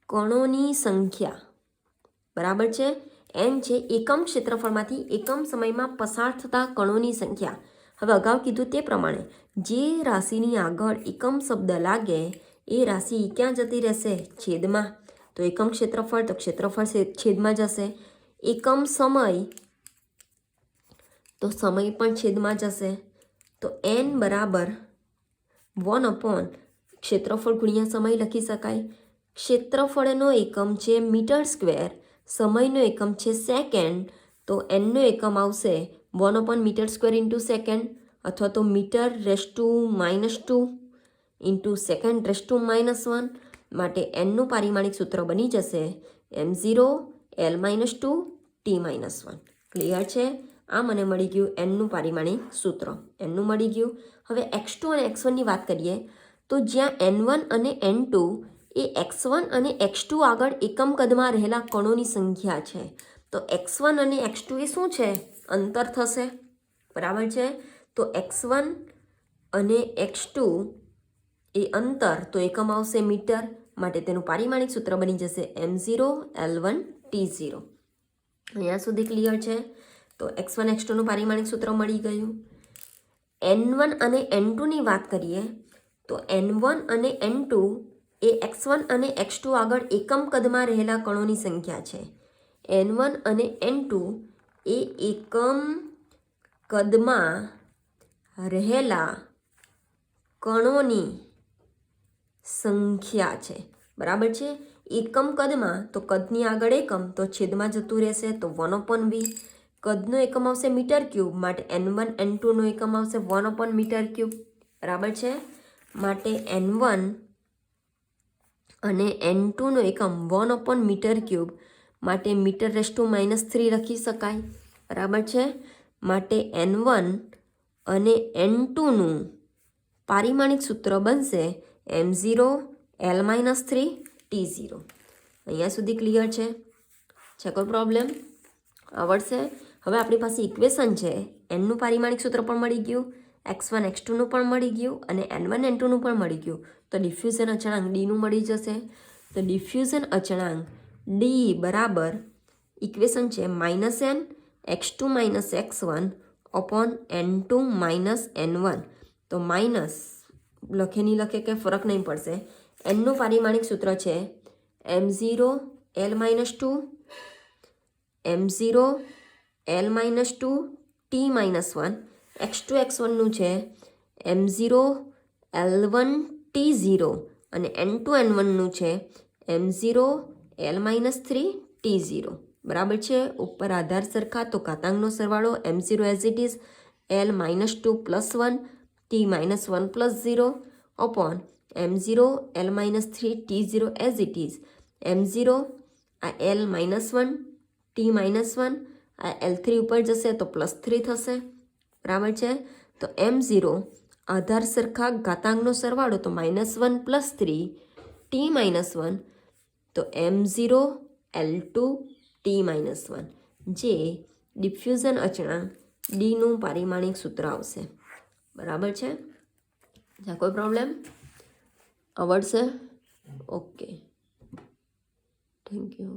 કણોની સંખ્યા બરાબર છે. n છે એકમ ક્ષેત્રફળમાંથી એકમ સમયમાં પસાર થતા કણોની સંખ્યા. હવે અગાઉ કીધું તે પ્રમાણે જે રાશિની આગળ એકમ શબ્દ લાગે એ રાશિ ક્યાં જતી રહેશે? છેદમાં. તો એકમ ક્ષેત્રફળ, તો ક્ષેત્રફળ છેદમાં જશે. એકમ સમય, તો સમય પણ છેદમાં જશે. તો n બરાબર 1 ક્ષેત્રફળ ગુણ્યા સમય લખી શકાય. ક્ષેત્રફળનો એકમ છે મીટર સ્ક્વેર, સમયનો એકમ છે સેકન્ડ, તો nનો એકમ આવશે 1 મીટર સ્ક્વેર ઇન્ટુ સેકન્ડ, અથવા તો મીટર -2 ઇન્ટુ સેકન્ડ -1. માટે nનું પારિમાણિક સૂત્ર બની જશે m0 l-2 t-1. ક્લિયર છે? આ મને મળી ગયું nનું પારિમાણિક સૂત્ર. nનું મળી ગયું. હવે x2 અને x1ની વાત કરીએ તો જ્યાં n1 અને n2 એ x1 અને x2 આગળ એકમ કદમાં રહેલા કણોની સંખ્યા છે, તો x1 અને x2 એ શું છે? અંતર થશે. બરાબર છે? તો x1 અને x2 એ અંતર, તો એકમ આવશે મીટર. માટે તેનું પારિમાણિક સૂત્ર બની જશે m0 l1 t0. અહીંયા સુધી ક્લિયર છે? તો x1 x2નું પારિમાણિક સૂત્ર મળી ગયું. n1 અને n2ની વાત કરીએ તો n1 અને n2 એ x1 અને x2 આગળ એકમ કદમાં રહેલા કણોની સંખ્યા છે. n1 અને n2 એ એકમ કદમાં રહેલા કણોની સંખ્યા છે. બરાબર છે? એકમ કદમાં, તો કદની આગળ એકમ, તો છેદમાં જતું રહેશે, તો 1/v. કદનો એકમ આવશે મીટર ક્યુબ, માટે n1 n2નો એકમ આવશે 1 મીટર ક્યુબ. બરાબર છે? માટે n1 અને n2નો એકમ 1 મીટર ક્યુબ, માટે મીટર -3 લખી શકાય. બરાબર છે? માટે n1 અને n2નું પારિમાણિક સૂત્ર બનશે m0 l-3 t0. અહીંયા સુધી ક્લિયર છે? કોઈ પ્રોબ્લેમ? આવડશે? હવે આપણી પાસે ઇક્વેશન છે, nનું પારિમાણિક સૂત્ર પણ મળી ગયું, x1 x2નું પણ મળી ગયું અને n1 n2નું પણ મળી ગયું. તો ડિફ્યુઝન અચળાંક ડીનું મળી જશે. તો ડિફ્યુઝન અચળાંક ડી બરાબર ઇક્વેશન છે -n x2 - x1 n2 - n1. તો માઇનસ લખે નહીં લખે કંઈ ફરક નહીં પડશે. nનું પારિમાણિક સૂત્ર છે m0 l-2 m0 l-2 t-1. x2 x1નું છે m0 l1 t0 અને n2 n1નું છે m0 l-3 t0. બરાબર છે? ઉપર આધાર સરખા, તો ઘાતાંકનો સરવાળો m0 as it is l-2 + 1 t-1 + 0 upon m0 l-3 t0 as it is m0 આ l-1 t-1 આ l3 ઉપર જશે તો +3 થશે. બરાબર છે? તો m0 આધાર સરખા ઘાતાંકનો સરવાળો, તો -1 + 3 t-1, તો m0 l2 t-1, જે ડિફ્યુઝન અચળાંક ડીનું પારિમાણિક સૂત્ર આવશે. બરાબર છે? કોઈ પ્રોબ્લેમ? આવડશે? Okay, thank you.